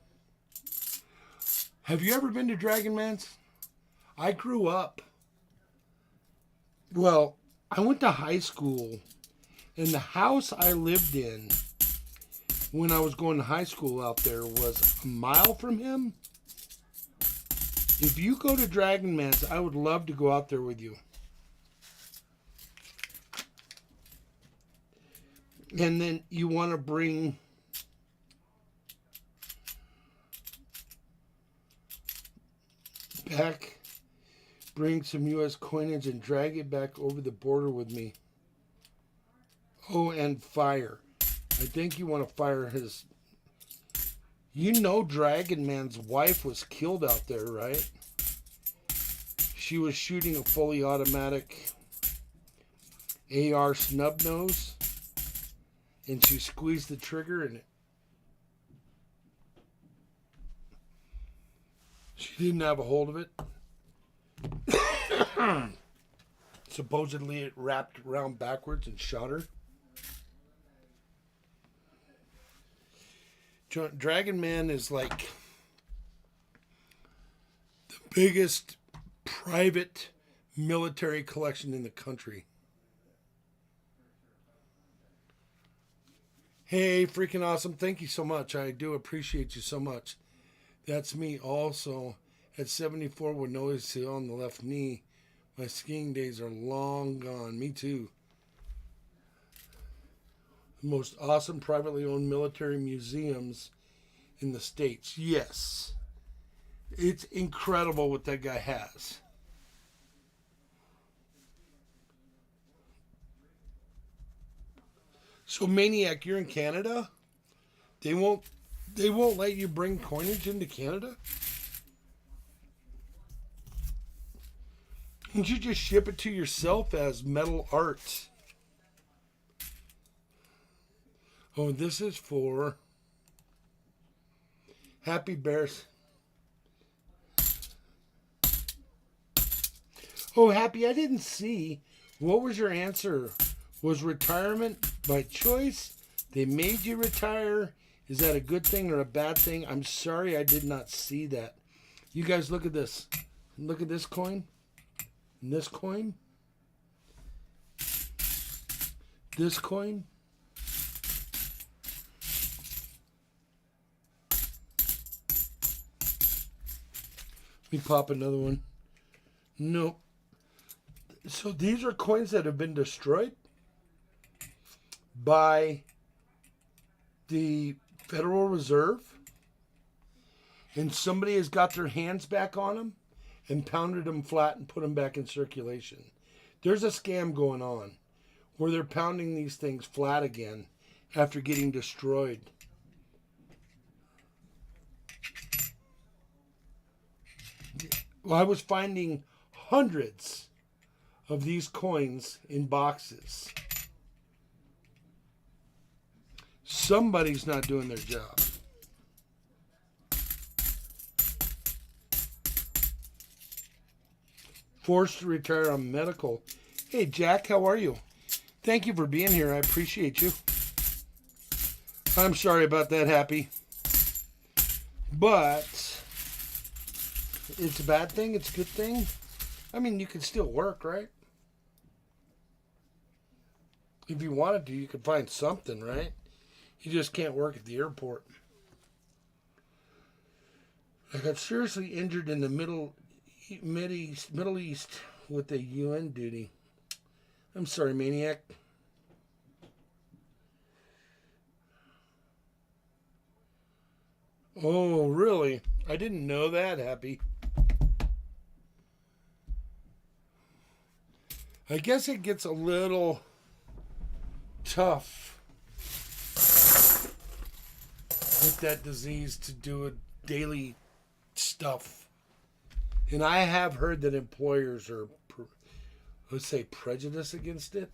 Have you ever been to Dragon Man's? I grew up. Well, I went to high school, and the house I lived in when I was going to high school out there was a mile from him. If you go to Dragon Man's, I would love to go out there with you. And then you want to bring back, bring some US coinage and drag it back over the border with me. Oh, and fire. I think you want to fire his. You know Dragon Man's wife was killed out there, right? She was shooting a fully automatic AR snub nose, and she squeezed the trigger and she didn't have a hold of it. Supposedly it wrapped around backwards and shot her. Dragon Man is like the biggest private military collection in the country. Hey, freaking awesome. Thank you so much. I do appreciate you so much. That's me also. At 74 with no ACL on the left knee. My skiing days are long gone. Me too. The most awesome privately owned military museums in the States. Yes. It's incredible what that guy has. So Maniac, you're in Canada? They won't let you bring coinage into Canada? Can't you just ship it to yourself as metal art? Oh, this is for Happy Bears. Oh, Happy, I didn't see. What was your answer? Was retirement by choice? They made you retire? Is that a good thing or a bad thing? I'm sorry I did not see that. You guys look at this. Look at this coin. And this coin. This coin. Let me pop another one. Nope. So these are coins that have been destroyed by the Federal Reserve, and somebody has got their hands back on them and pounded them flat and put them back in circulation. There's a scam going on where they're pounding these things flat again after getting destroyed. Well, I was finding hundreds of these coins in boxes. Somebody's not doing their job. Forced to retire on medical. Hey, Jack, how are you? Thank you for being here. I appreciate you. I'm sorry about that, Happy. But it's a bad thing. It's a good thing. I mean, you can still work, right? If you wanted to, you could find something, right? You just can't work at the airport. I got seriously injured in the Middle East with a UN duty. I'm sorry, Maniac. Oh, really? I didn't know that, Happy. I guess it gets a little tough with that disease to do a daily stuff. And I have heard that employers are, let's say, prejudiced against it.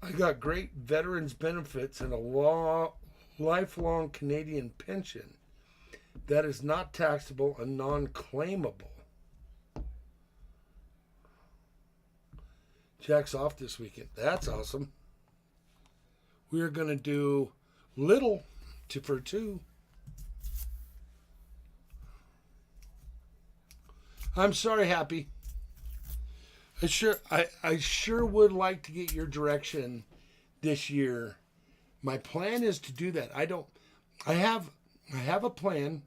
I got great veterans benefits and a lifelong Canadian pension that is not taxable and non-claimable. Jack's off this weekend. That's awesome. We are going to do little for two. I'm sorry, Happy. I sure would like to get your direction this year. My plan is to do that. I have a plan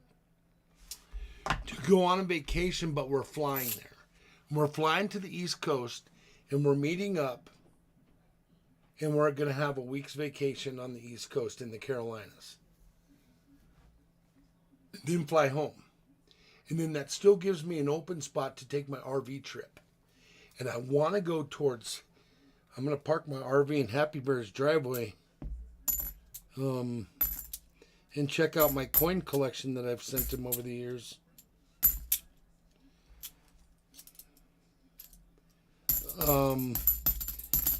to go on a vacation, but we're flying there. We're flying to the East Coast, and we're meeting up, and we're going to have a week's vacation on the East Coast in the Carolinas. Then fly home. And then that still gives me an open spot to take my RV trip. And I want to go towards, I'm going to park my RV in Happy Bear's driveway and check out my coin collection that I've sent him over the years. And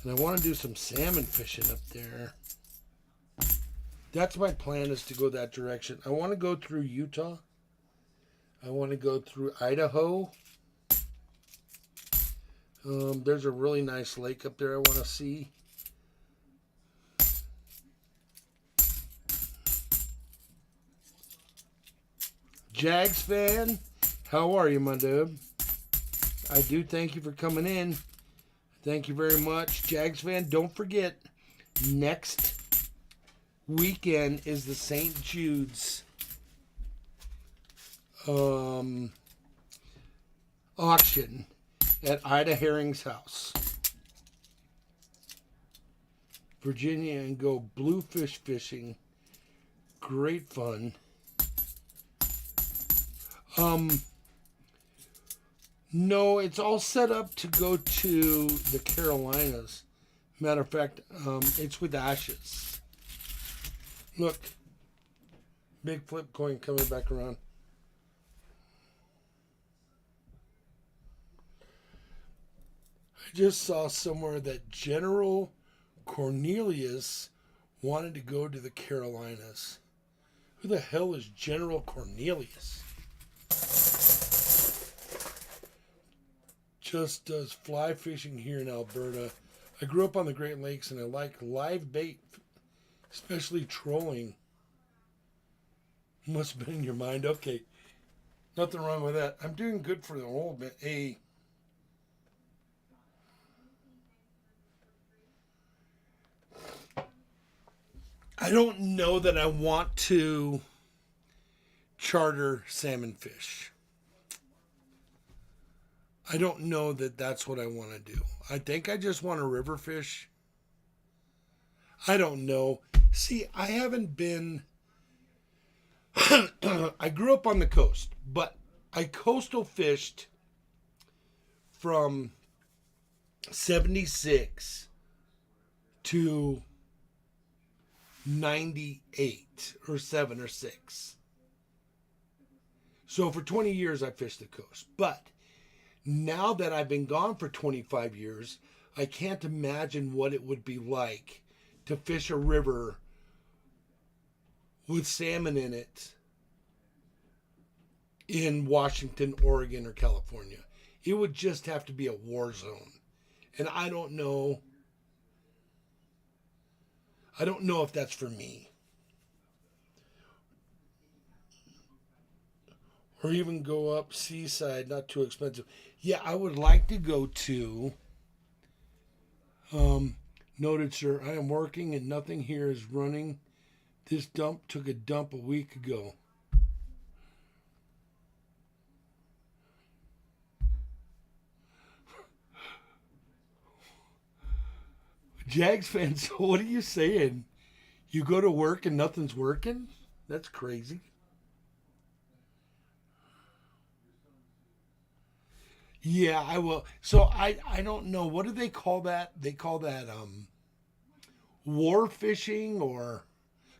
I want to do some salmon fishing up there. That's my plan, is to go that direction. I want to go through Utah. I want to go through Idaho. There's a really nice lake up there I want to see. Jags fan, how are you, my dude? I do thank you for coming in. Thank you very much. Jags fan, don't forget, next weekend is the St. Jude's auction at Ida Herring's house. Virginia and go bluefish fishing. Great fun. No, it's all set up to go to the Carolinas. Matter of fact, it's with ashes. Look, big flip coin coming back around. I just saw somewhere that General Cornelius wanted to go to the Carolinas. Who the hell is General Cornelius? Just does fly fishing here in Alberta. I grew up on the Great Lakes and I like live bait, especially trolling. Must have been in your mind. Okay. Nothing wrong with that. I'm doing good for the old man. Hey. I don't know that I want to charter salmon fish. I don't know that that's what I want to do. I think I just want to river fish. I don't know. See, I haven't been... I grew up on the coast, but I coastal fished from 76 to 98 or 7 or 6. So for 20 years I fished the coast. But now that I've been gone for 25 years, I can't imagine what it would be like to fish a river with salmon in it in Washington, Oregon, or California. It would just have to be a war zone. And I don't know if that's for me. Or even go up seaside, not too expensive. Yeah, I would like to go to... noted, sir, I am working and nothing here is running. This dump took a dump a week ago. Jags fans, what are you saying? You go to work and nothing's working? That's crazy. Yeah, I will. So I don't know. What do they call that? They call that war fishing or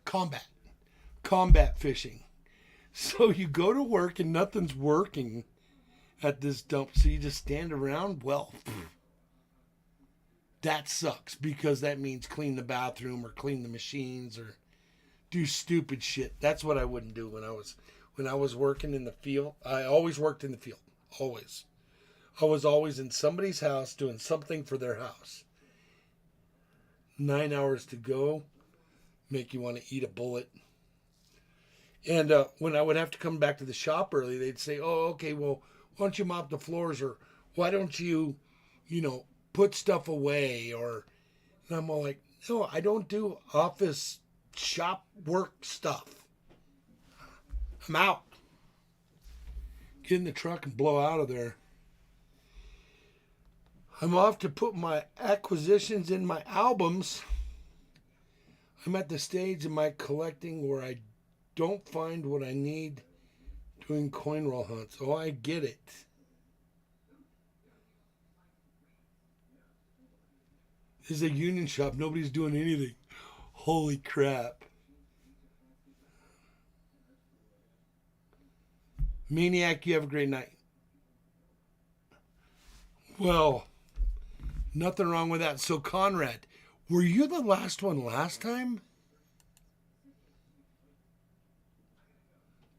combat fishing. So you go to work and nothing's working at this dump, so you just stand around. Well, that sucks because that means clean the bathroom or clean the machines or do stupid shit. That's what I wouldn't do when I was working in the field. I always worked in the field. Always. I was always in somebody's house doing something for their house. 9 hours to go, make you want to eat a bullet. And when I would have to come back to the shop early, they'd say, oh, okay, well, why don't you mop the floors, or why don't you, put stuff away, and I'm all like, no, I don't do office shop work stuff. I'm out. Get in the truck and blow out of there. I'm off to put my acquisitions in my albums. I'm at the stage in my collecting where I don't find what I need doing coin roll hunts. Oh, I get it. This is a union shop. Nobody's doing anything. Holy crap. Maniac, you have a great night. Well, nothing wrong with that. So, Conrad, were you the last one last time?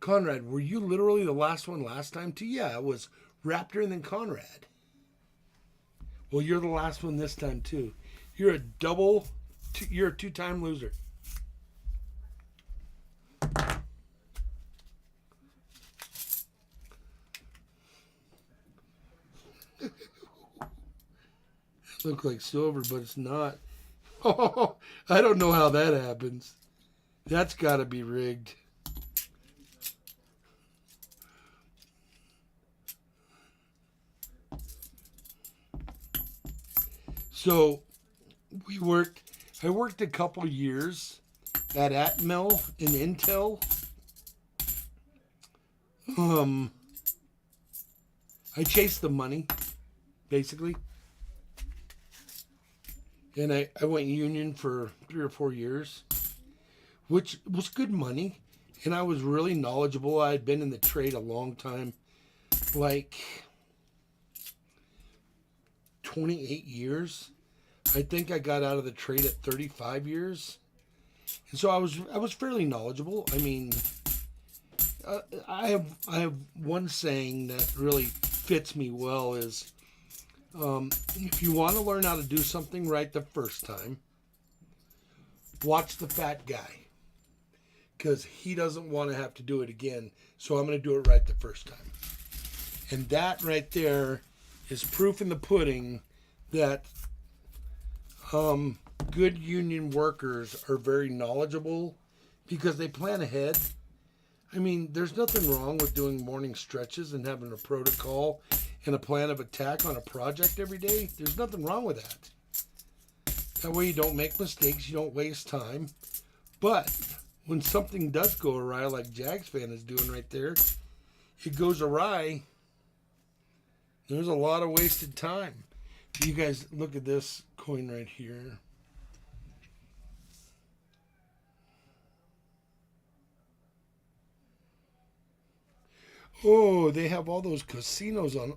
Conrad, were you literally the last one last time too? Yeah, it was Raptor and then Conrad. Well, you're the last one this time too. You're a you're a two-time loser. Look like silver, but it's not. Oh, I don't know how that happens. That's got to be rigged. So I worked a couple years at Atmel and Intel. I chased the money, basically. And I went union for 3 or 4 years, which was good money. And I was really knowledgeable. I had been in the trade a long time, like 28 years. I think I got out of the trade at 35 years. And so I was fairly knowledgeable. I mean, I have one saying that really fits me well is, if you want to learn how to do something right the first time, watch the fat guy, because he doesn't want to have to do it again. So I'm going to do it right the first time. And that right there is proof in the pudding that good union workers are very knowledgeable because they plan ahead. I mean, there's nothing wrong with doing morning stretches and having a protocol and a plan of attack on a project every day. There's nothing wrong with that. That way you don't make mistakes, you don't waste time. But when something does go awry, like Jags fan is doing right there, it goes awry, there's a lot of wasted time. You guys look at this coin right here. Oh, they have all those casinos on the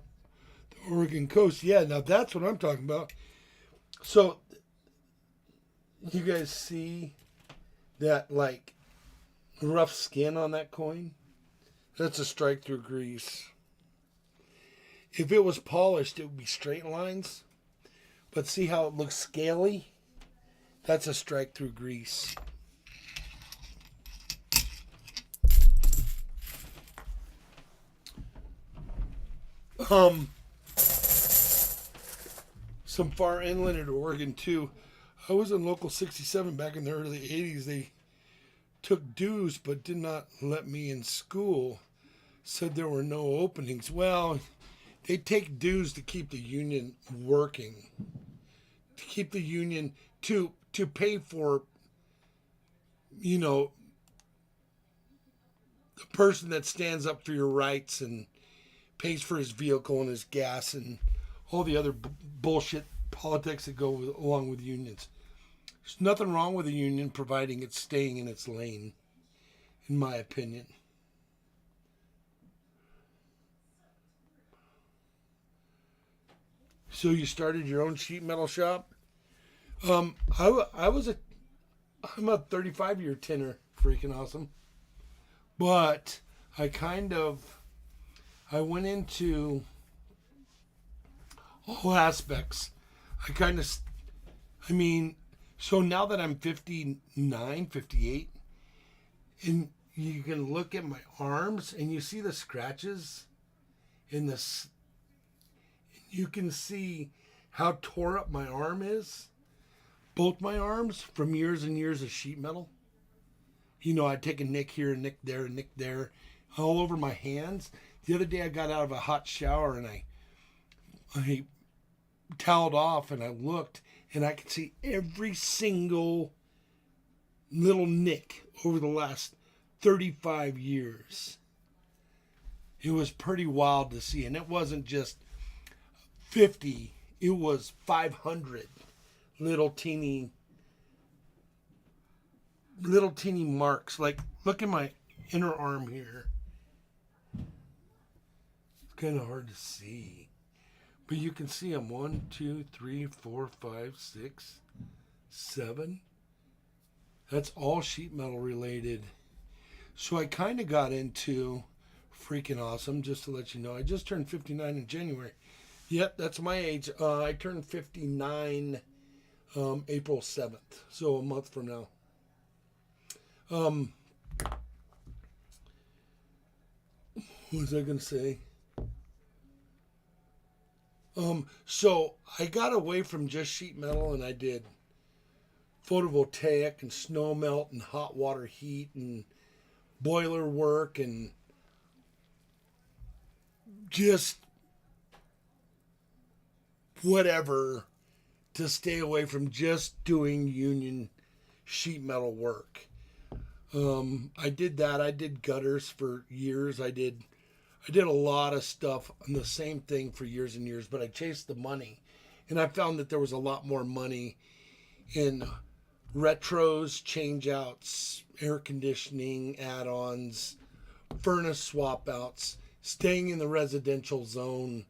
Oregon coast. Yeah, now that's what I'm talking about. So, you guys see that, like, rough skin on that coin? That's a strike through grease. If it was polished, it would be straight lines. But see how it looks scaly? That's a strike through grease. Some far inland in Oregon too. I was in Local 67 back in the early 80s. They took dues but did not let me in school. Said there were no openings. Well, they take dues to keep the union working. To keep the union, to pay for, you know, the person that stands up for your rights and pays for his vehicle and his gas and all the other bullshit politics that go along with unions. There's nothing wrong with a union providing it's staying in its lane, in my opinion. So you started your own sheet metal shop? I'm a 35-year tinner, freaking awesome. But I went into all aspects. So now that I'm 59, 58, and you can look at my arms and you see the scratches in this, you can see how tore up my arm is. Both my arms from years and years of sheet metal. You know, I'd take a nick here, a nick there, a nick there, all over my hands. The other day I got out of a hot shower and I toweled off and I looked and I could see every single little nick over the last 35 years. It was pretty wild to see, and it wasn't just 50, it was 500 little teeny marks. Like, look at my inner arm here. It's kind of hard to see, but you can see them. 1, 2, 3, 4, 5, 6, 7. That's all sheet metal related. So I kind of got into freaking awesome. Just to let you know, I just turned 59 in January. Yep, that's my age. I turned 59 April 7th, so a month from now. What was I going to say? So I got away from just sheet metal and I did photovoltaic and snow melt and hot water heat and boiler work and just whatever to stay away from just doing union sheet metal work. I did that. I did gutters for years. I did a lot of stuff on the same thing for years and years, but I chased the money. And I found that there was a lot more money in retros, change outs, air conditioning, add-ons, furnace swap outs, staying in the residential zone,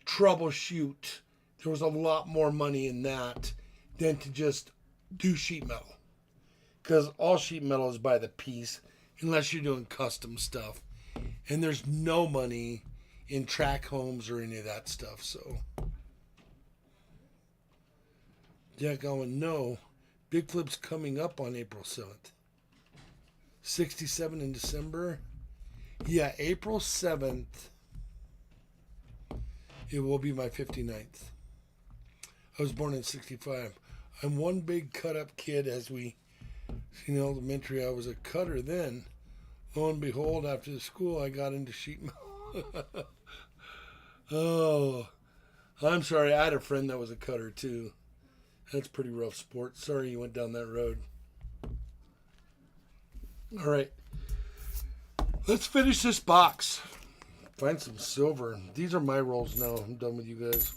troubleshoot. There was a lot more money in that than to just do sheet metal. Because all sheet metal is by the piece, unless you're doing custom stuff. And there's no money in track homes or any of that stuff. So, Jack Owen, no. Big Flip's coming up on April 7th. 67 in December. Yeah, April 7th. It will be my 59th. I was born in 65. I'm one big cut-up kid. As we in elementary, I was a cutter then. Lo and behold, after the school, I got into sheet metal. Oh, I'm sorry. I had a friend that was a cutter, too. That's pretty rough sport. Sorry you went down that road. All right. Let's finish this box. Find some silver. These are my rolls now. I'm done with you guys.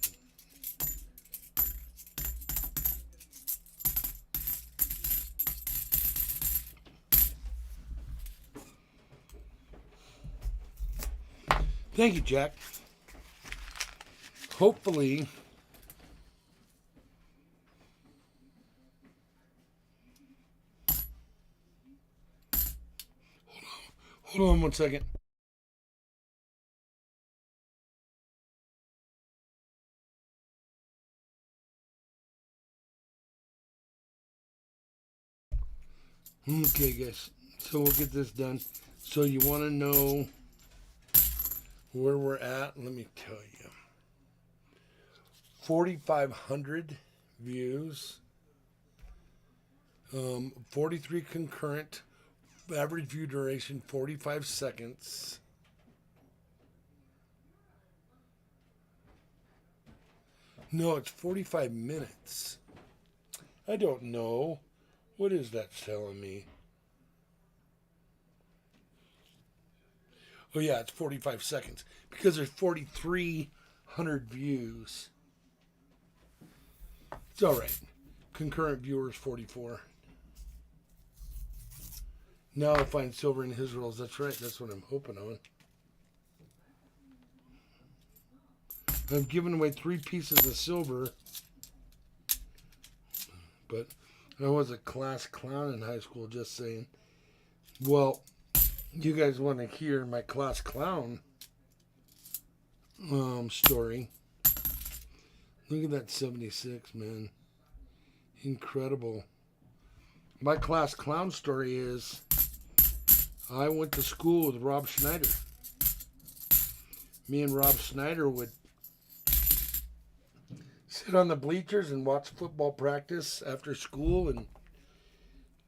Thank you, Jack. Hopefully, hold on 1 second. Okay, guys. So we'll get this done. So you want to know where we're at? Let me tell you. 4,500 views. 43 concurrent. Average view duration 45 seconds. No, it's 45 minutes. I don't know. What is that telling me? Oh yeah, it's 45 seconds because there's 4,300 views. It's all right. Concurrent viewers 44. Now I'll find silver in his rolls. That's right. That's what I'm hoping on. I've given away 3 pieces of silver, but I was a class clown in high school, just saying. Well, you guys want to hear my class clown story. Look at that 76, man. Incredible. My class clown story is I went to school with Rob Schneider. Me and Rob Schneider would sit on the bleachers and watch football practice after school and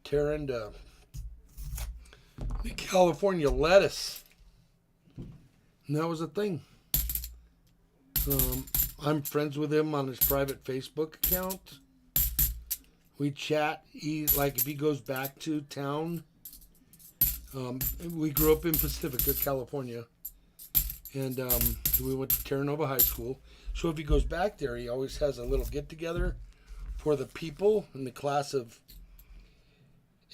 tear into the California lettuce. And that was a thing. I'm friends with him on his private Facebook account. We chat. Like if he goes back to town. We grew up in Pacifica, California. And we went to Terra Nova High School. So if he goes back there, he always has a little get-together for the people in the class of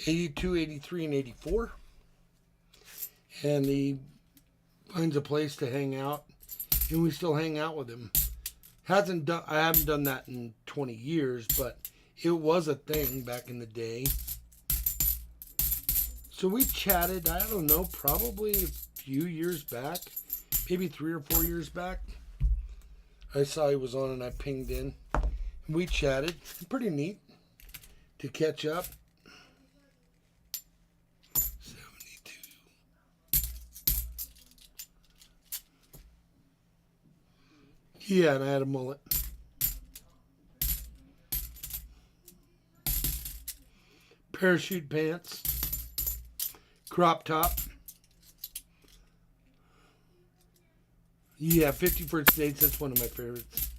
82, 83, and 84. And he finds a place to hang out. And we still hang out with him. I haven't done that in 20 years, but it was a thing back in the day. So we chatted, I don't know, probably a few years back. Maybe 3 or 4 years back. I saw he was on and I pinged in. We chatted. Pretty neat to catch up. 72. Yeah, and I had a mullet. Parachute pants. Crop top. Yeah, 50 First Dates. That's one of my favorites.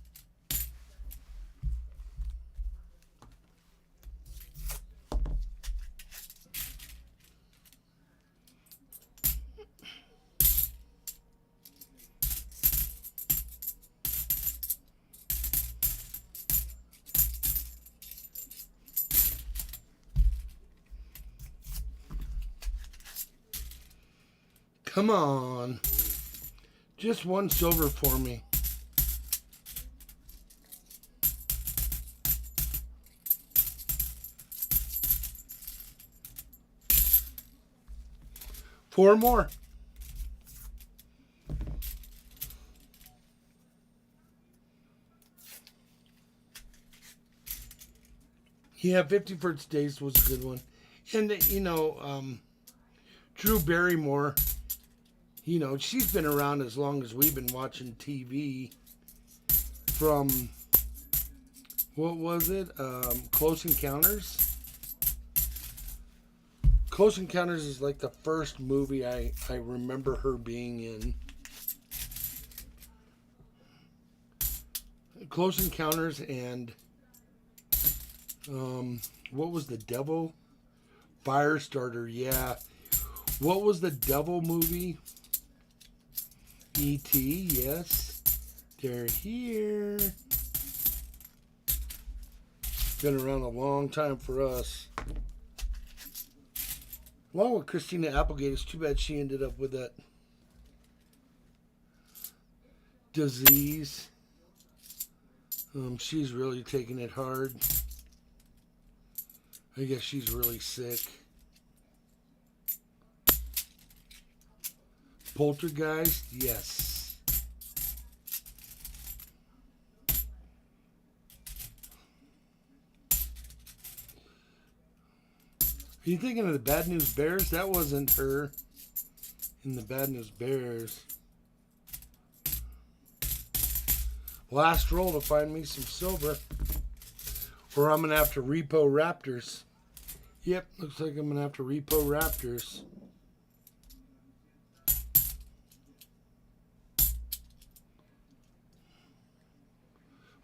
Come on. Just one silver for me. Four more. Yeah, 50 First Dates was a good one. And, Drew Barrymore, she's been around as long as we've been watching TV. From, what was it? Close Encounters. Close Encounters is like the first movie I remember her being in. Close Encounters and what was the devil? Firestarter, yeah. What was the devil movie? E.T., yes. They're here. Been around a long time for us. Along with Christina Applegate, it's too bad she ended up with that disease. She's really taking it hard. I guess she's really sick. Poltergeist, yes. Are you thinking of the Bad News Bears? That wasn't her in the Bad News Bears. Last roll to find me some silver. Or I'm going to have to repo Raptors. Yep, looks like I'm going to have to repo Raptors.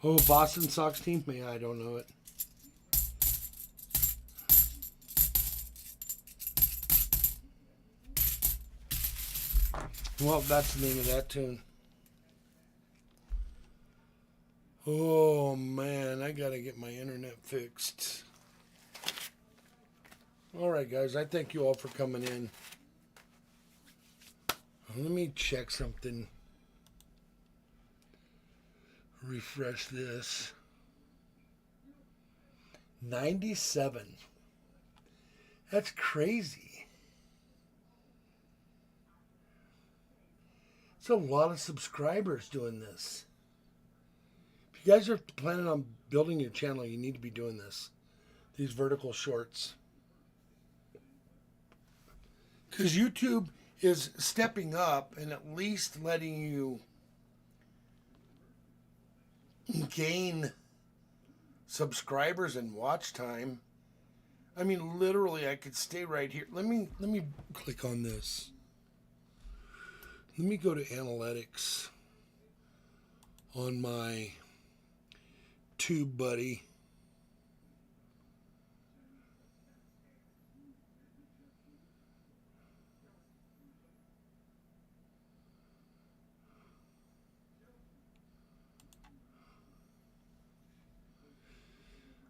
Oh, Boston Sox team? Man, I don't know it. Well, that's the name of that tune. Oh, man, I got to get my internet fixed. All right, guys, I thank you all for coming in. Let me check something. Refresh this. 97. That's crazy. It's a lot of subscribers doing this. If you guys are planning on building your channel, you need to be doing this. These vertical shorts. Because YouTube is stepping up and at least letting you gain subscribers and watch time. I mean, literally, I could stay right here. Let me click on this. Let me go to analytics on my Tube Buddy.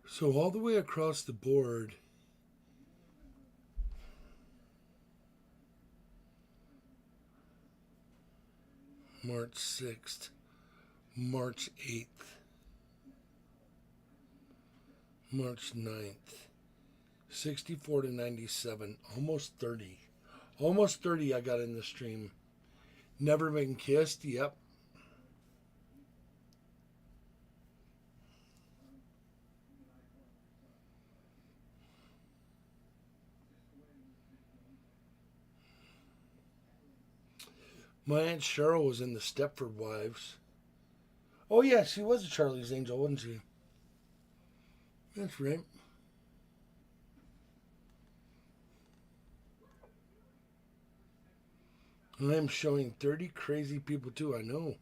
So all the way across the board, March 6th, March 8th, March 9th, 64 to 97, almost 30. Almost 30 I got in the stream. Never Been Kissed, yep. My Aunt Cheryl was in the Stepford Wives. Oh, yeah, she was a Charlie's Angel, wasn't she? That's right. And I'm showing 30 crazy people, too, I know.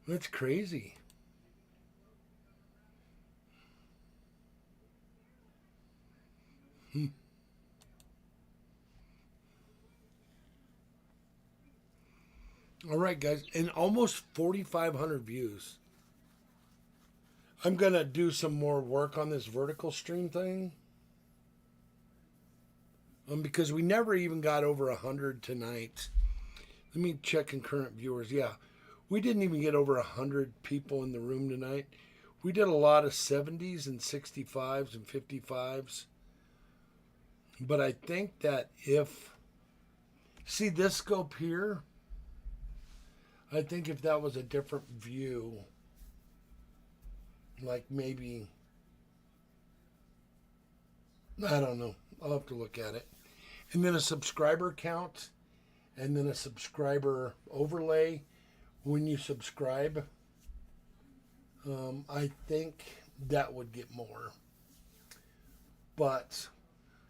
That's crazy. All right, guys, and almost 4,500 views. I'm going to do some more work on this vertical stream thing. Because we never even got over 100 tonight. Let me check concurrent viewers. Yeah, we didn't even get over 100 people in the room tonight. We did a lot of 70s and 65s and 55s. But I think that if... See this scope here? I think if that was a different view, like maybe... I don't know. I'll have to look at it. And then a subscriber count, and then a subscriber overlay when you subscribe. I think that would get more. But,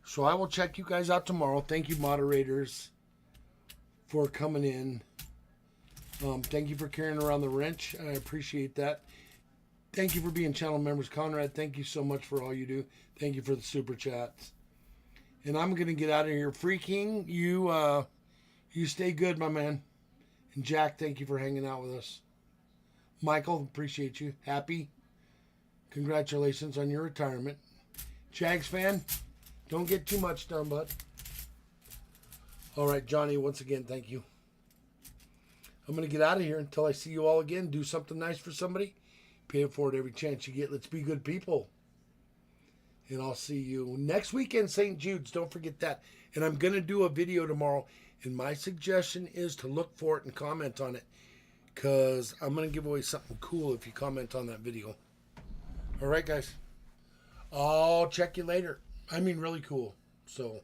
so I will check you guys out tomorrow. Thank you, moderators, for coming in. Thank you for carrying around the wrench. I appreciate that. Thank you for being channel members. Conrad, thank you so much for all you do. Thank you for the super chats. And I'm going to get out of here. Free King, you stay good, my man. And Jack, thank you for hanging out with us. Michael, appreciate you. Happy. Congratulations on your retirement. Jags fan, don't get too much done, bud. All right, Johnny, once again, thank you. I'm going to get out of here until I see you all again. Do something nice for somebody. Pay it forward every chance you get. Let's be good people. And I'll see you next weekend, St. Jude's. Don't forget that. And I'm going to do a video tomorrow. And my suggestion is to look for it and comment on it. Because I'm going to give away something cool if you comment on that video. All right, guys. I'll check you later. I mean, really cool. So...